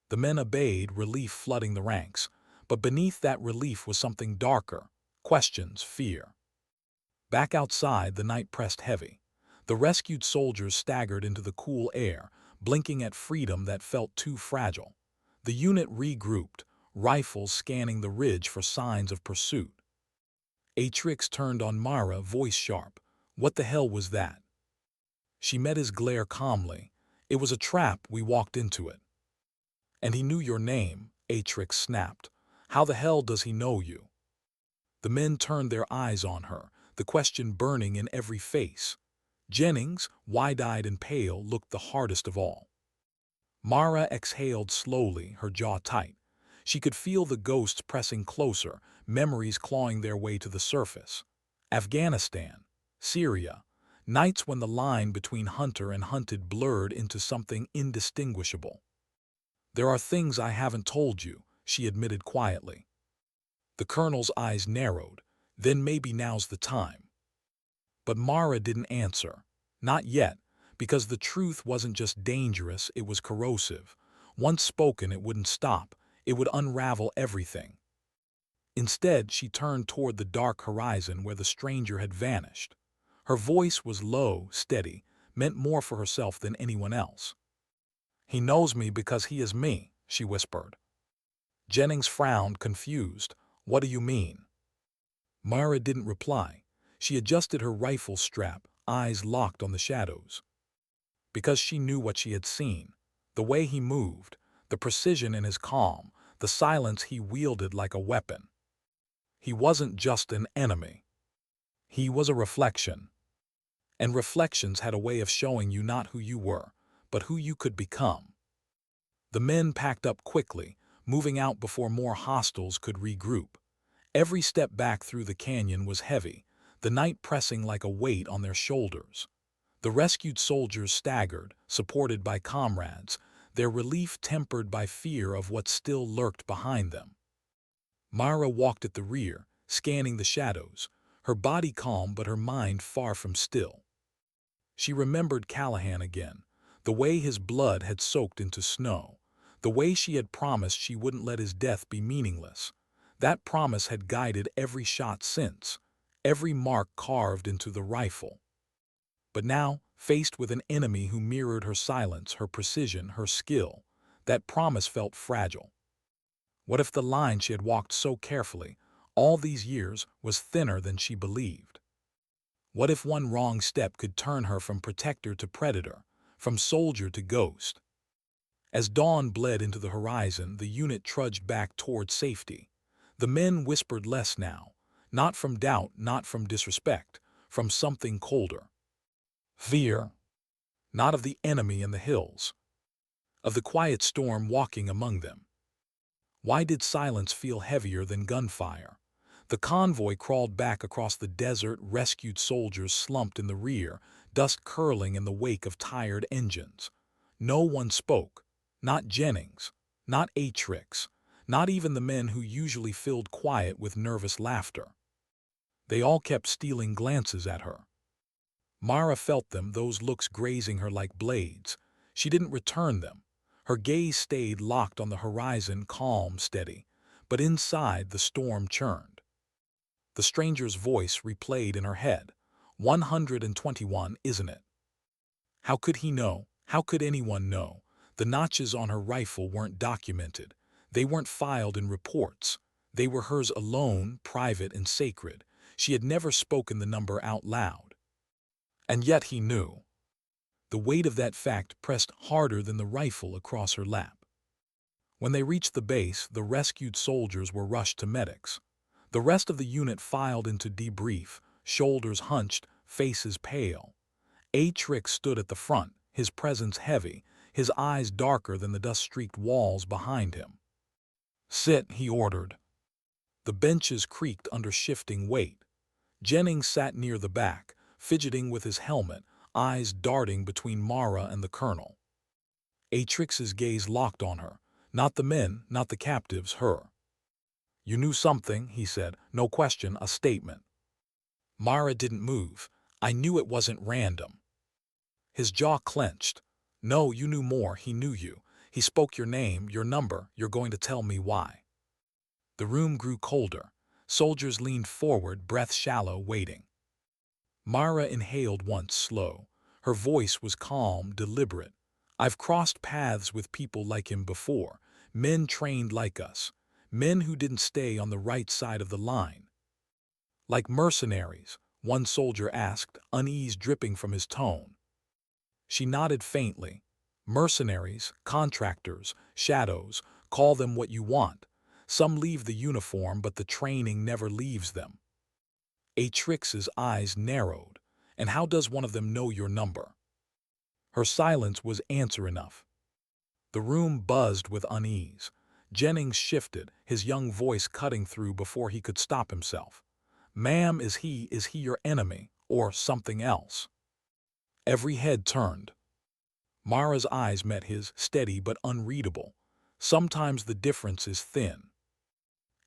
Speaker 1: The men obeyed, relief flooding the ranks. But beneath that relief was something darker. Questions, fear. Back outside, the night pressed heavy. The rescued soldiers staggered into the cool air, blinking at freedom that felt too fragile. The unit regrouped, rifles scanning the ridge for signs of pursuit. Atrix turned on Mara, voice sharp. "What the hell was that?" She met his glare calmly. "It was a trap, we walked into it." "And he knew your name," Atrix snapped. "How the hell does he know you?" The men turned their eyes on her, the question burning in every face. Jennings, wide-eyed and pale, looked the hardest of all. Mara exhaled slowly, her jaw tight. She could feel the ghosts pressing closer, memories clawing their way to the surface. Afghanistan, Syria, nights when the line between hunter and hunted blurred into something indistinguishable. "There are things I haven't told you," she admitted quietly. The colonel's eyes narrowed. "Then maybe now's the time." But Mara didn't answer. Not yet, because the truth wasn't just dangerous, it was corrosive. Once spoken, it wouldn't stop. It would unravel everything. Instead, she turned toward the dark horizon where the stranger had vanished. Her voice was low, steady, meant more for herself than anyone else. "He knows me because he is me," she whispered. Jennings frowned, confused. "What do you mean?" Mara didn't reply. She adjusted her rifle strap, eyes locked on the shadows. Because she knew what she had seen. The way he moved, the precision in his calm, the silence he wielded like a weapon. He wasn't just an enemy. He was a reflection. And reflections had a way of showing you not who you were, but who you could become. The men packed up quickly, moving out before more hostiles could regroup. Every step back through the canyon was heavy, the night pressing like a weight on their shoulders. The rescued soldiers staggered, supported by comrades, their relief tempered by fear of what still lurked behind them. Mara walked at the rear, scanning the shadows, her body calm but her mind far from still. She remembered Callahan again, the way his blood had soaked into snow, the way she had promised she wouldn't let his death be meaningless. That promise had guided every shot since, every mark carved into the rifle. But now, faced with an enemy who mirrored her silence, her precision, her skill, that promise felt fragile. What if the line she had walked so carefully, all these years, was thinner than she believed? What if one wrong step could turn her from protector to predator, from soldier to ghost? As dawn bled into the horizon, the unit trudged back toward safety. The men whispered less now, not from doubt, not from disrespect, from something colder. Fear. Not of the enemy in the hills, of the quiet storm walking among them. Why did silence feel heavier than gunfire? The convoy crawled back across the desert, rescued soldiers slumped in the rear, dust curling in the wake of tired engines. No one spoke, not Jennings, not Atrix, not even the men who usually filled quiet with nervous laughter. They all kept stealing glances at her. Mara felt them, those looks grazing her like blades. She didn't return them. Her gaze stayed locked on the horizon, calm, steady. But inside, the storm churned. The stranger's voice replayed in her head. 121, isn't it? How could he know? How could anyone know? The notches on her rifle weren't documented. They weren't filed in reports. They were hers alone, private and sacred. She had never spoken the number out loud. And yet he knew. The weight of that fact pressed harder than the rifle across her lap. When they reached the base, the rescued soldiers were rushed to medics. The rest of the unit filed into debrief, shoulders hunched, faces pale. Atrix stood at the front, his presence heavy, his eyes darker than the dust-streaked walls behind him. "Sit," he ordered. The benches creaked under shifting weight. Jennings sat near the back, fidgeting with his helmet, eyes darting between Mara and the colonel. Atrix's gaze locked on her. Not the men, not the captives, her. "You knew something," he said. "No question, a statement." Mara didn't move. "I knew it wasn't random." His jaw clenched. "No, you knew more. He knew you. He spoke your name, your number. You're going to tell me why." The room grew colder. Soldiers leaned forward, breath shallow, waiting. Mara inhaled once, slow. Her voice was calm, deliberate. "I've crossed paths with people like him before, men trained like us, men who didn't stay on the right side of the line." "Like mercenaries?" one soldier asked, unease dripping from his tone. She nodded faintly. "Mercenaries, contractors, shadows, call them what you want. Some leave the uniform, but the training never leaves them." Atrix's eyes narrowed. "And how does one of them know your number?" Her silence was answer enough. The room buzzed with unease. Jennings shifted, his young voice cutting through before he could stop himself. "Ma'am, is he your enemy, or something else?" Every head turned. Mara's eyes met his, steady but unreadable. Sometimes the difference is thin.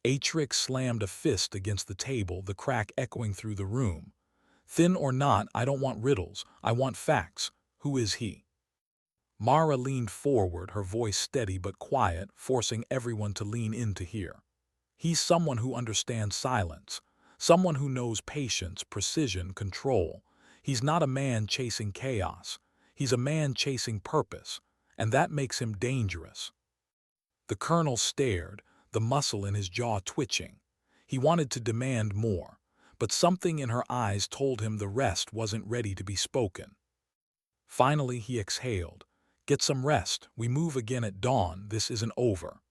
Speaker 1: Atrix slammed a fist against the table, the crack echoing through the room. "Thin or not, I don't want riddles. I want facts. Who is he?" Mara leaned forward, her voice steady but quiet, forcing everyone to lean in to hear. "He's someone who understands silence. Someone who knows patience, precision, control. He's not a man chasing chaos. He's a man chasing purpose, and that makes him dangerous." The colonel stared, the muscle in his jaw twitching. He wanted to demand more, but something in her eyes told him the rest wasn't ready to be spoken. Finally he exhaled. "Get some rest. We move again at dawn. This isn't over."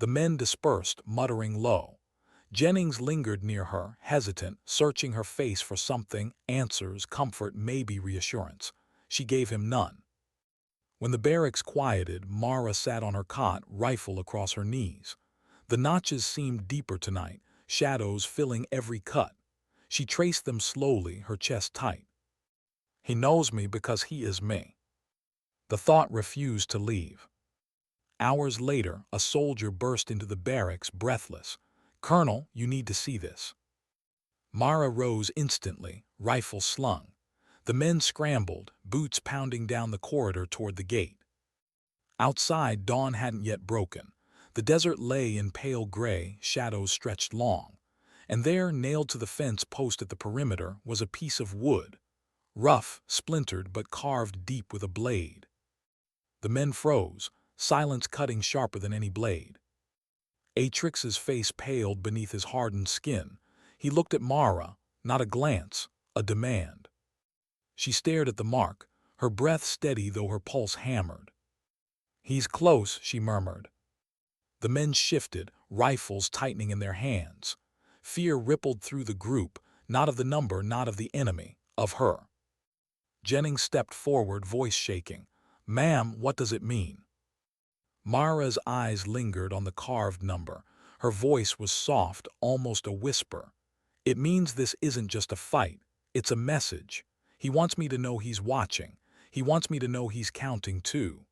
Speaker 1: The men dispersed, muttering low. Jennings lingered near her, hesitant, searching her face for something, answers, comfort, maybe reassurance. She gave him none. When the barracks quieted, Mara sat on her cot, rifle across her knees. The notches seemed deeper tonight, shadows filling every cut. She traced them slowly, her chest tight. "He knows me because he is me." The thought refused to leave. Hours later, a soldier burst into the barracks, breathless. "Colonel, you need to see this." Mara rose instantly, rifle slung. The men scrambled, boots pounding down the corridor toward the gate. Outside, dawn hadn't yet broken. The desert lay in pale gray, shadows stretched long. And there, nailed to the fence post at the perimeter, was a piece of wood. Rough, splintered, but carved deep with a blade. The men froze, silence cutting sharper than any blade. Atrix's face paled beneath his hardened skin. He looked at Mara, not a glance, a demand. She stared at the mark, her breath steady though her pulse hammered. "He's close," she murmured. The men shifted, rifles tightening in their hands. Fear rippled through the group, not of the number, not of the enemy, of her. Jennings stepped forward, voice shaking. "Ma'am, what does it mean?" Mara's eyes lingered on the carved number. Her voice was soft, almost a whisper. "It means this isn't just a fight. It's a message. He wants me to know he's watching. He wants me to know he's counting too."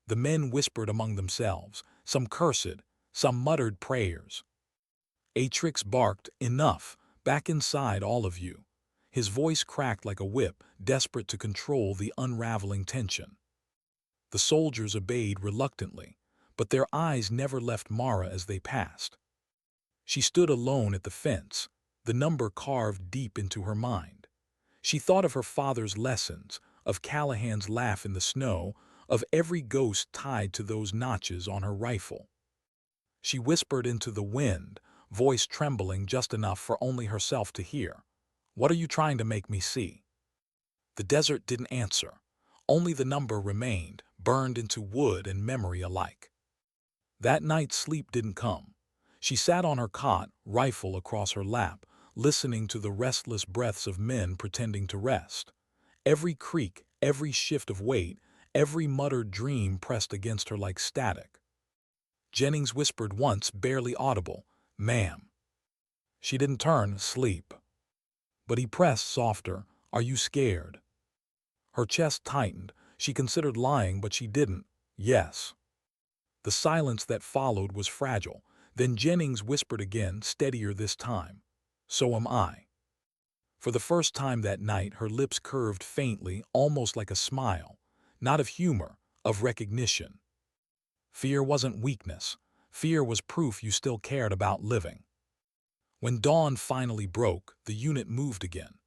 Speaker 1: The men whispered among themselves, some cursed, some muttered prayers. Atrix barked, "Enough," Back inside, all of you." His voice cracked like a whip, desperate to control the unraveling tension. The soldiers obeyed reluctantly, but their eyes never left Mara as they passed. She stood alone at the fence, the number carved deep into her mind. She thought of her father's lessons, of Callahan's laugh in the snow, of every ghost tied to those notches on her rifle. She whispered into the wind, voice trembling just enough for only herself to hear. "What are you trying to make me see?" The desert didn't answer. Only the number remained, burned into wood and memory alike. That night sleep didn't come. She sat on her cot, rifle across her lap, listening to the restless breaths of men pretending to rest. Every creak, every shift of weight, every muttered dream pressed against her like static. Jennings whispered once, barely audible, "Ma'am." She didn't turn, "Sleep." But he pressed softer, "Are you scared?" Her chest tightened. She considered lying, but she didn't. "Yes." The silence that followed was fragile. Then Jennings whispered again, steadier this time, "So am I." For the first time that night, her lips curved faintly, almost like a smile, not of humor, of recognition. Fear wasn't weakness. Fear was proof you still cared about living. When dawn finally broke, the unit moved again.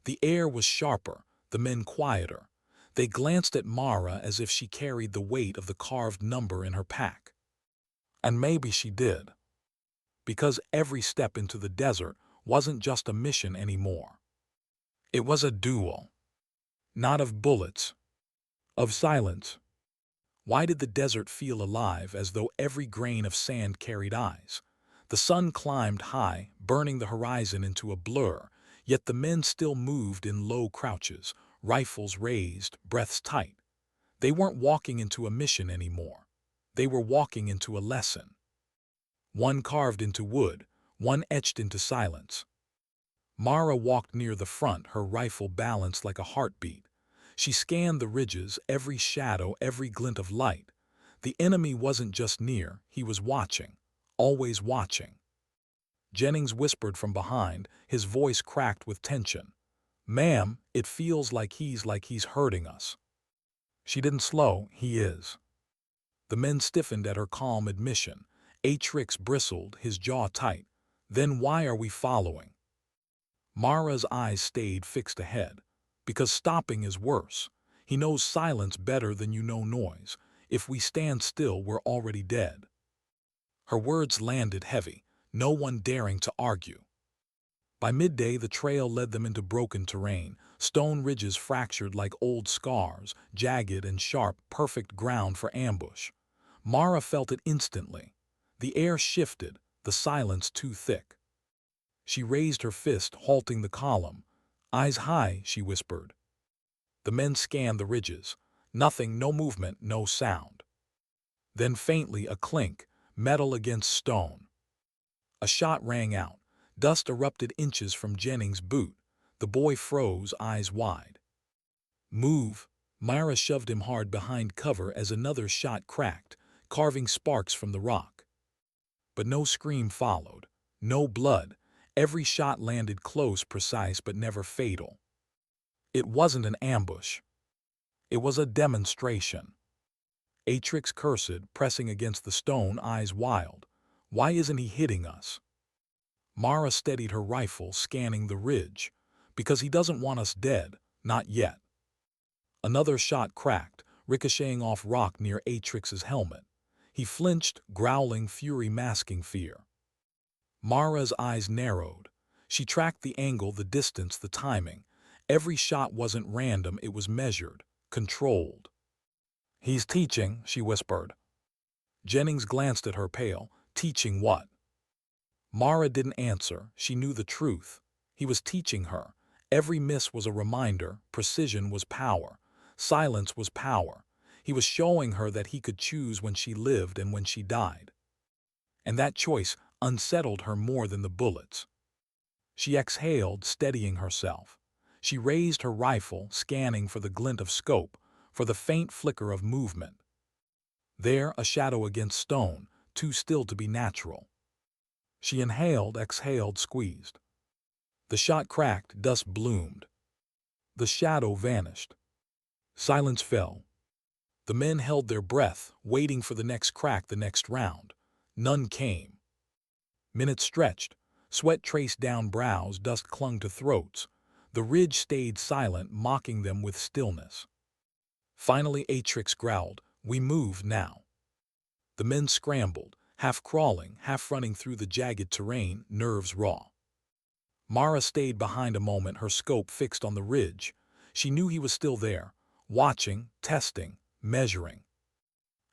Speaker 1: The air was sharper, the men quieter. They glanced at Mara as if she carried the weight of the carved number in her pack. And maybe she did. Because every step into the desert wasn't just a mission anymore. It was a duel. Not of bullets, of silence. Why did the desert feel alive, as though every grain of sand carried eyes? The sun climbed high, burning the horizon into a blur, yet the men still moved in low crouches, rifles raised, breaths tight. They weren't walking into a mission anymore. They were walking into a lesson. One carved into wood, one etched into silence. Mara walked near the front, her rifle balanced like a heartbeat. She scanned the ridges, every shadow, every glint of light. The enemy wasn't just near, he was watching, always watching. Jennings whispered from behind, his voice cracked with tension. "Ma'am, it feels like he's hurting us." She didn't slow. "He is." The men stiffened at her calm admission. Atrix bristled, his jaw tight. "Then why are we following?" Mara's eyes stayed fixed ahead. "Because stopping is worse. He knows silence better than you know noise. If we stand still, we're already dead." Her words landed heavy, no one daring to argue. By midday, the trail led them into broken terrain, stone ridges fractured like old scars, jagged and sharp, perfect ground for ambush. Mara felt it instantly. The air shifted, the silence too thick. She raised her fist, halting the column. "Eyes high," she whispered. The men scanned the ridges. Nothing, no movement, no sound. Then faintly a clink, metal against stone. A shot rang out. Dust erupted inches from Jennings' boot. The boy froze, eyes wide. "Move." Myra shoved him hard behind cover as another shot cracked, carving sparks from the rock. But no scream followed. No blood. Every shot landed close, precise, but never fatal. It wasn't an ambush. It was a demonstration. Atrix cursed, pressing against the stone, eyes wild. "Why isn't he hitting us?" Mara steadied her rifle, scanning the ridge. "Because he doesn't want us dead. Not yet." Another shot cracked, ricocheting off rock near Atrix's helmet. He flinched, growling, fury masking fear. Mara's eyes narrowed. She tracked the angle, the distance, the timing. Every shot wasn't random, it was measured, controlled. "He's teaching," she whispered. Jennings glanced at her, pale. "Teaching what?" Mara didn't answer. She knew the truth. He was teaching her. Every miss was a reminder. Precision was power. Silence was power. He was showing her that he could choose when she lived and when she died. And that choice unsettled her more than the bullets. She exhaled, steadying herself. She raised her rifle, scanning for the glint of scope, for the faint flicker of movement. There, a shadow against stone, too still to be natural. She inhaled, exhaled, squeezed. The shot cracked, dust bloomed. The shadow vanished. Silence fell. The men held their breath, waiting for the next crack, the next round. None came. Minutes stretched. Sweat traced down brows, dust clung to throats. The ridge stayed silent, mocking them with stillness. Finally, Atrix growled, "We move now." The men scrambled, half crawling, half running through the jagged terrain, nerves raw. Mara stayed behind a moment, her scope fixed on the ridge. She knew he was still there, watching, testing, measuring.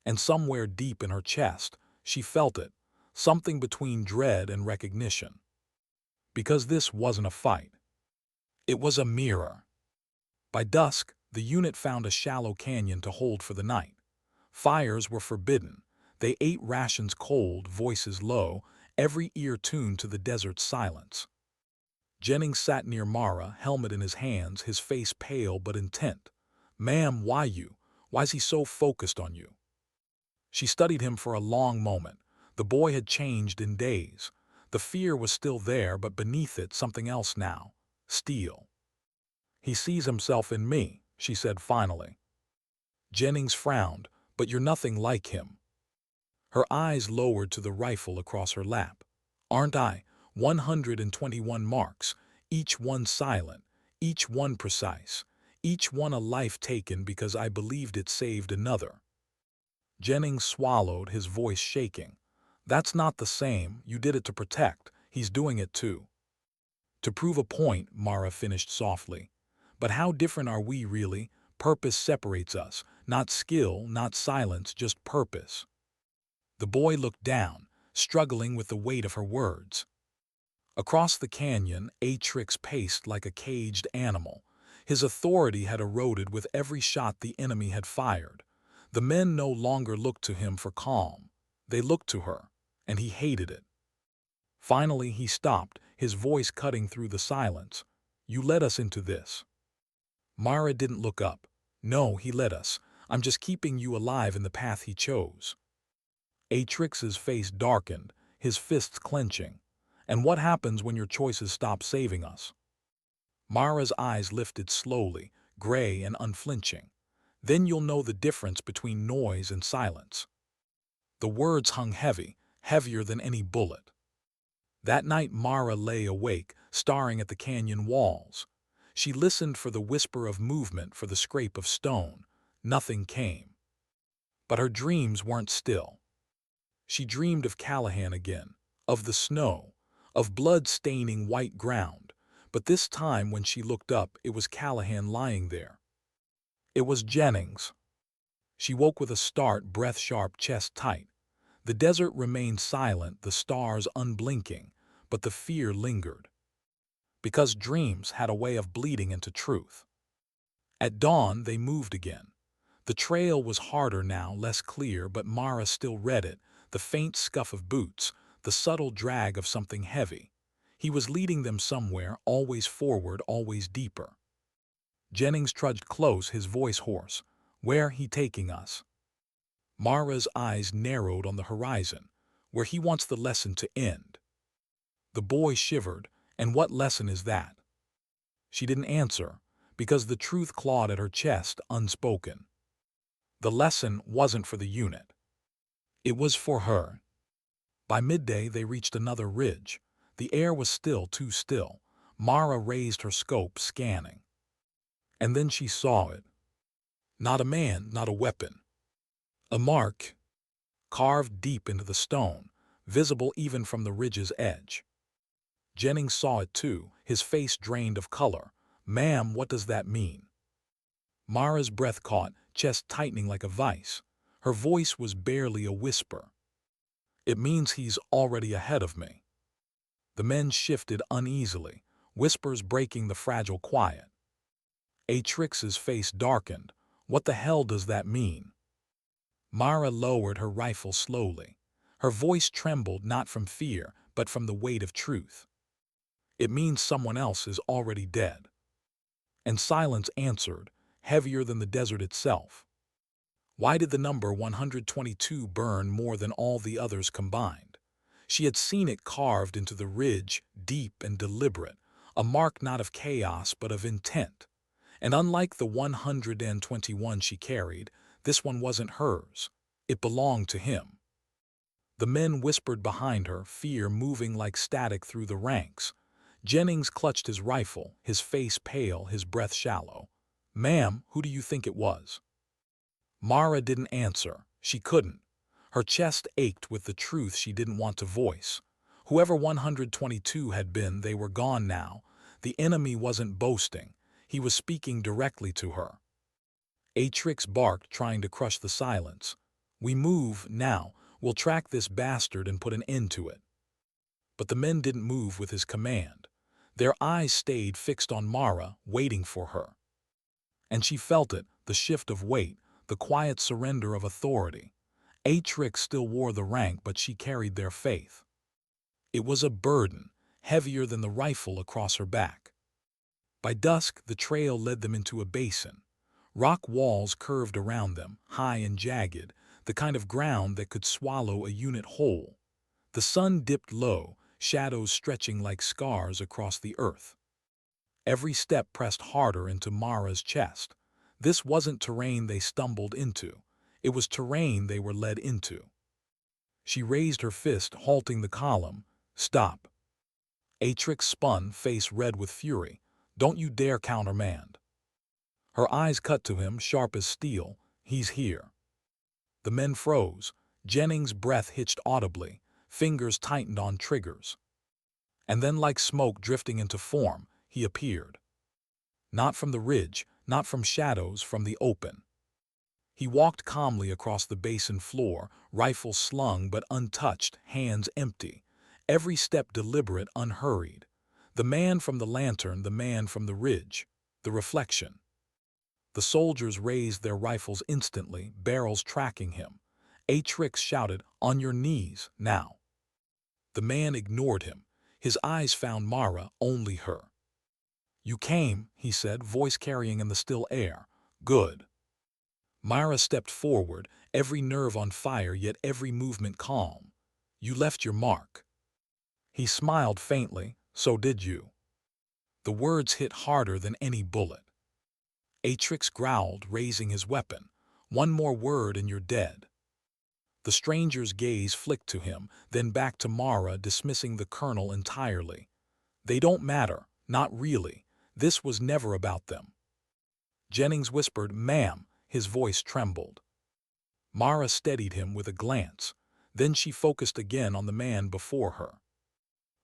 Speaker 1: And somewhere deep in her chest, she felt it, something between dread and recognition. Because this wasn't a fight. It was a mirror. By dusk, the unit found a shallow canyon to hold for the night. Fires were forbidden. They ate rations cold, voices low, every ear tuned to the desert's silence. Jennings sat near Mara, helmet in his hands, his face pale but intent. "Ma'am, why you? Why's he so focused on you?" She studied him for a long moment. The boy had changed in days. The fear was still there, but beneath it something else now. Steel. "He sees himself in me," she said finally. Jennings frowned. "But you're nothing like him." Her eyes lowered to the rifle across her lap. "Aren't I? 121 marks, each one silent, each one precise, each one a life taken because I believed it saved another." Jennings swallowed, his voice shaking. "That's not the same. You did it to protect. He's doing it too." "To prove a point," Mara finished softly. "But how different are we really? Purpose separates us. Not skill, not silence, just purpose." The boy looked down, struggling with the weight of her words. Across the canyon, Atrix paced like a caged animal. His authority had eroded with every shot the enemy had fired. The men no longer looked to him for calm. They looked to her, and he hated it. Finally, he stopped, his voice cutting through the silence. "You led us into this." Mara didn't look up. "No, he led us. I'm just keeping you alive in the path he chose." Atrix's face darkened, his fists clenching. "And what happens when your choices stop saving us?" Mara's eyes lifted slowly, gray and unflinching. "Then you'll know the difference between noise and silence." The words hung heavy, heavier than any bullet. That night Mara lay awake, staring at the canyon walls. She listened for the whisper of movement, for the scrape of stone. Nothing came. But her dreams weren't still. She dreamed of Callahan again, of the snow, of blood staining white ground. But this time when she looked up, it was Callahan lying there. It was Jennings. She woke with a start, breath sharp, chest tight. The desert remained silent, the stars unblinking, but the fear lingered. Because dreams had a way of bleeding into truth. At dawn, they moved again. The trail was harder now, less clear, but Mara still read it, the faint scuff of boots, the subtle drag of something heavy. He was leading them somewhere, always forward, always deeper. Jennings trudged close, his voice hoarse. "Where he taking us?" Mara's eyes narrowed on the horizon. "Where he wants the lesson to end." The boy shivered. "And what lesson is that?" She didn't answer, because the truth clawed at her chest, unspoken. The lesson wasn't for the unit. It was for her. By midday, they reached another ridge. The air was still, too still. Mara raised her scope, scanning. And then she saw it. Not a man, not a weapon. A mark, carved deep into the stone, visible even from the ridge's edge. Jennings saw it too, his face drained of color. "Ma'am, what does that mean?" Mara's breath caught, chest tightening like a vice. Her voice was barely a whisper. "It means he's already ahead of me." The men shifted uneasily, whispers breaking the fragile quiet. Atrix's face darkened. "What the hell does that mean?" Mara lowered her rifle slowly. Her voice trembled not from fear, but from the weight of truth. "It means someone else is already dead." And silence answered, heavier than the desert itself. Why did the number 122 burn more than all the others combined? She had seen it carved into the ridge, deep and deliberate, a mark not of chaos but of intent. And unlike the 121 she carried, this one wasn't hers. It belonged to him. The men whispered behind her, fear moving like static through the ranks. Jennings clutched his rifle, his face pale, his breath shallow. "Ma'am, who do you think it was?" Mara didn't answer. She couldn't. Her chest ached with the truth she didn't want to voice. Whoever 122 had been, they were gone now. The enemy wasn't boasting. He was speaking directly to her. Atrix barked, trying to crush the silence. "We move, now. We'll track this bastard and put an end to it." But the men didn't move with his command. Their eyes stayed fixed on Mara, waiting for her. And she felt it, the shift of weight, the quiet surrender of authority. Atrix still wore the rank, but she carried their faith. It was a burden, heavier than the rifle across her back. By dusk, the trail led them into a basin. Rock walls curved around them, high and jagged, the kind of ground that could swallow a unit whole. The sun dipped low, shadows stretching like scars across the earth. Every step pressed harder into Mara's chest. This wasn't terrain they stumbled into. It was terrain they were led into. She raised her fist, halting the column. "Stop." Atrix spun, face red with fury. "Don't you dare countermand." Her eyes cut to him, sharp as steel. "He's here." The men froze. Jennings' breath hitched audibly. Fingers tightened on triggers. And then, like smoke drifting into form, he appeared. Not from the ridge, not from shadows, from the open. He walked calmly across the basin floor, rifle slung but untouched, hands empty. Every step deliberate, unhurried. The man from the lantern, the man from the ridge, the reflection. The soldiers raised their rifles instantly, barrels tracking him. Atrix shouted, "On your knees, now." The man ignored him. His eyes found Mara, only her. "You came," he said, voice carrying in the still air. "Good." Mara stepped forward, every nerve on fire, yet every movement calm. "You left your mark." He smiled faintly. "So did you." The words hit harder than any bullet. Atrix growled, raising his weapon. "One more word and you're dead." The stranger's gaze flicked to him, then back to Mara, dismissing the colonel entirely. "They don't matter, not really. This was never about them." Jennings whispered, "Ma'am." His voice trembled. Mara steadied him with a glance. Then she focused again on the man before her.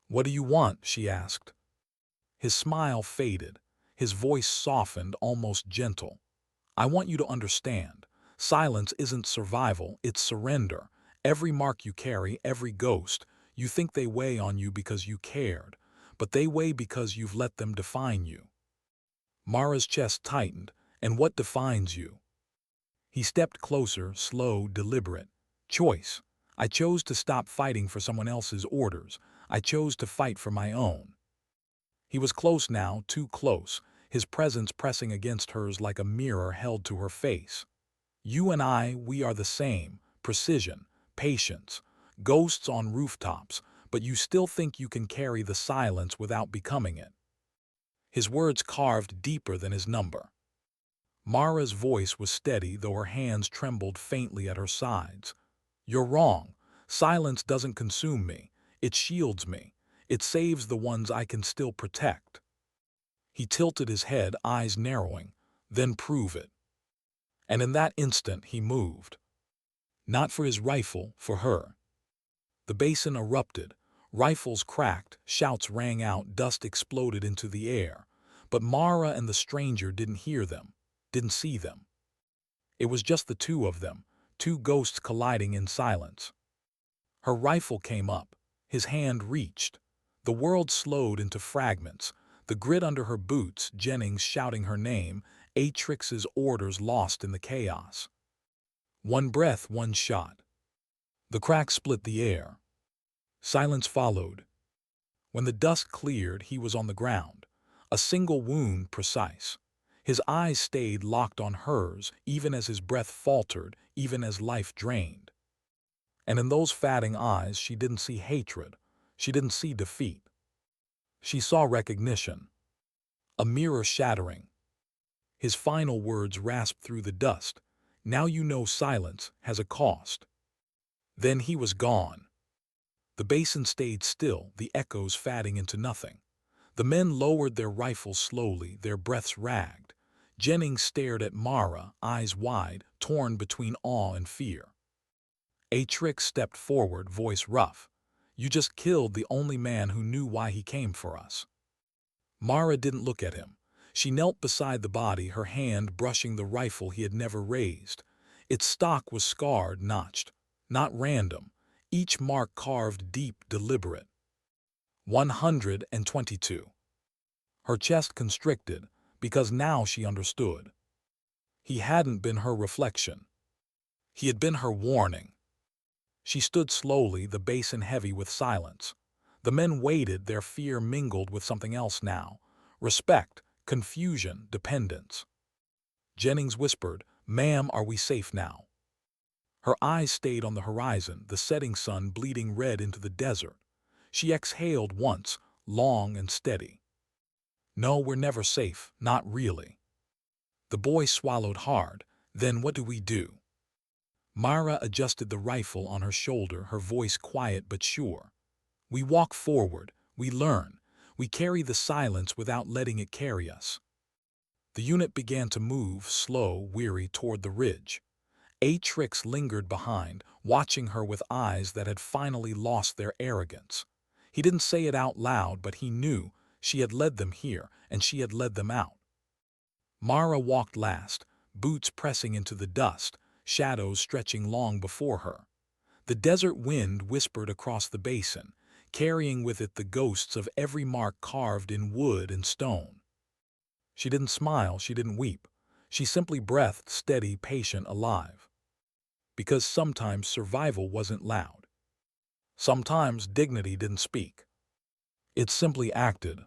Speaker 1: "What do you want?" she asked. His smile faded. His voice softened, almost gentle. "I want you to understand. Silence isn't survival, it's surrender. Every mark you carry, every ghost, you think they weigh on you because you cared, but they weigh because you've let them define you." Mara's chest tightened. "And what defines you?" He stepped closer, slow, deliberate. "Choice. I chose to stop fighting for someone else's orders. I chose to fight for my own." He was close now, too close, his presence pressing against hers like a mirror held to her face. "You and I, we are the same. Precision, patience, ghosts on rooftops, but you still think you can carry the silence without becoming it." His words carved deeper than his number. Mara's voice was steady, though her hands trembled faintly at her sides. "You're wrong. Silence doesn't consume me. It shields me. It saves the ones I can still protect." He tilted his head, eyes narrowing. "Then prove it." And in that instant he moved. Not for his rifle, for her. The basin erupted. Rifles cracked, shouts rang out, dust exploded into the air. But Mara and the stranger didn't hear them, didn't see them. It was just the two of them, two ghosts colliding in silence. Her rifle came up. His hand reached. The world slowed into fragments. The grit under her boots, Jennings shouting her name, Atrix's orders lost in the chaos. One breath, one shot. The crack split the air. Silence followed. When the dust cleared, he was on the ground. A single wound, precise. His eyes stayed locked on hers, even as his breath faltered, even as life drained. And in those fatting eyes she didn't see hatred. She didn't see defeat. She saw recognition, a mirror shattering. His final words rasped through the dust. Now you know silence has a cost. Then he was gone. The basin stayed still, the echoes fading into nothing. The men lowered their rifles slowly, their breaths ragged. Jennings stared at Mara, eyes wide, torn between awe and fear. A Trick stepped forward, voice rough. You just killed the only man who knew why he came for us. Mara didn't look at him. She knelt beside the body, her hand brushing the rifle he had never raised. Its stock was scarred, notched. Not random. Each mark carved deep, deliberate. 122. Her chest constricted, because now she understood. He hadn't been her reflection. He had been her warning. She stood slowly, the basin heavy with silence. The men waited, their fear mingled with something else now. Respect, confusion, dependence. Jennings whispered, "Ma'am, are we safe now?" Her eyes stayed on the horizon, the setting sun bleeding red into the desert. She exhaled once, long and steady. "No, we're never safe, not really." The boy swallowed hard. "Then what do we do?" Mara adjusted the rifle on her shoulder, her voice quiet but sure. "We walk forward, we learn, we carry the silence without letting it carry us." The unit began to move, slow, weary, toward the ridge. Atrix lingered behind, watching her with eyes that had finally lost their arrogance. He didn't say it out loud, but he knew she had led them here, and she had led them out. Mara walked last, boots pressing into the dust, shadows stretching long before her. The desert wind whispered across the basin, carrying with it the ghosts of every mark carved in wood and stone. She didn't smile, she didn't weep. She simply breathed, steady, patient, alive. Because sometimes survival wasn't loud. Sometimes dignity didn't speak. It simply acted.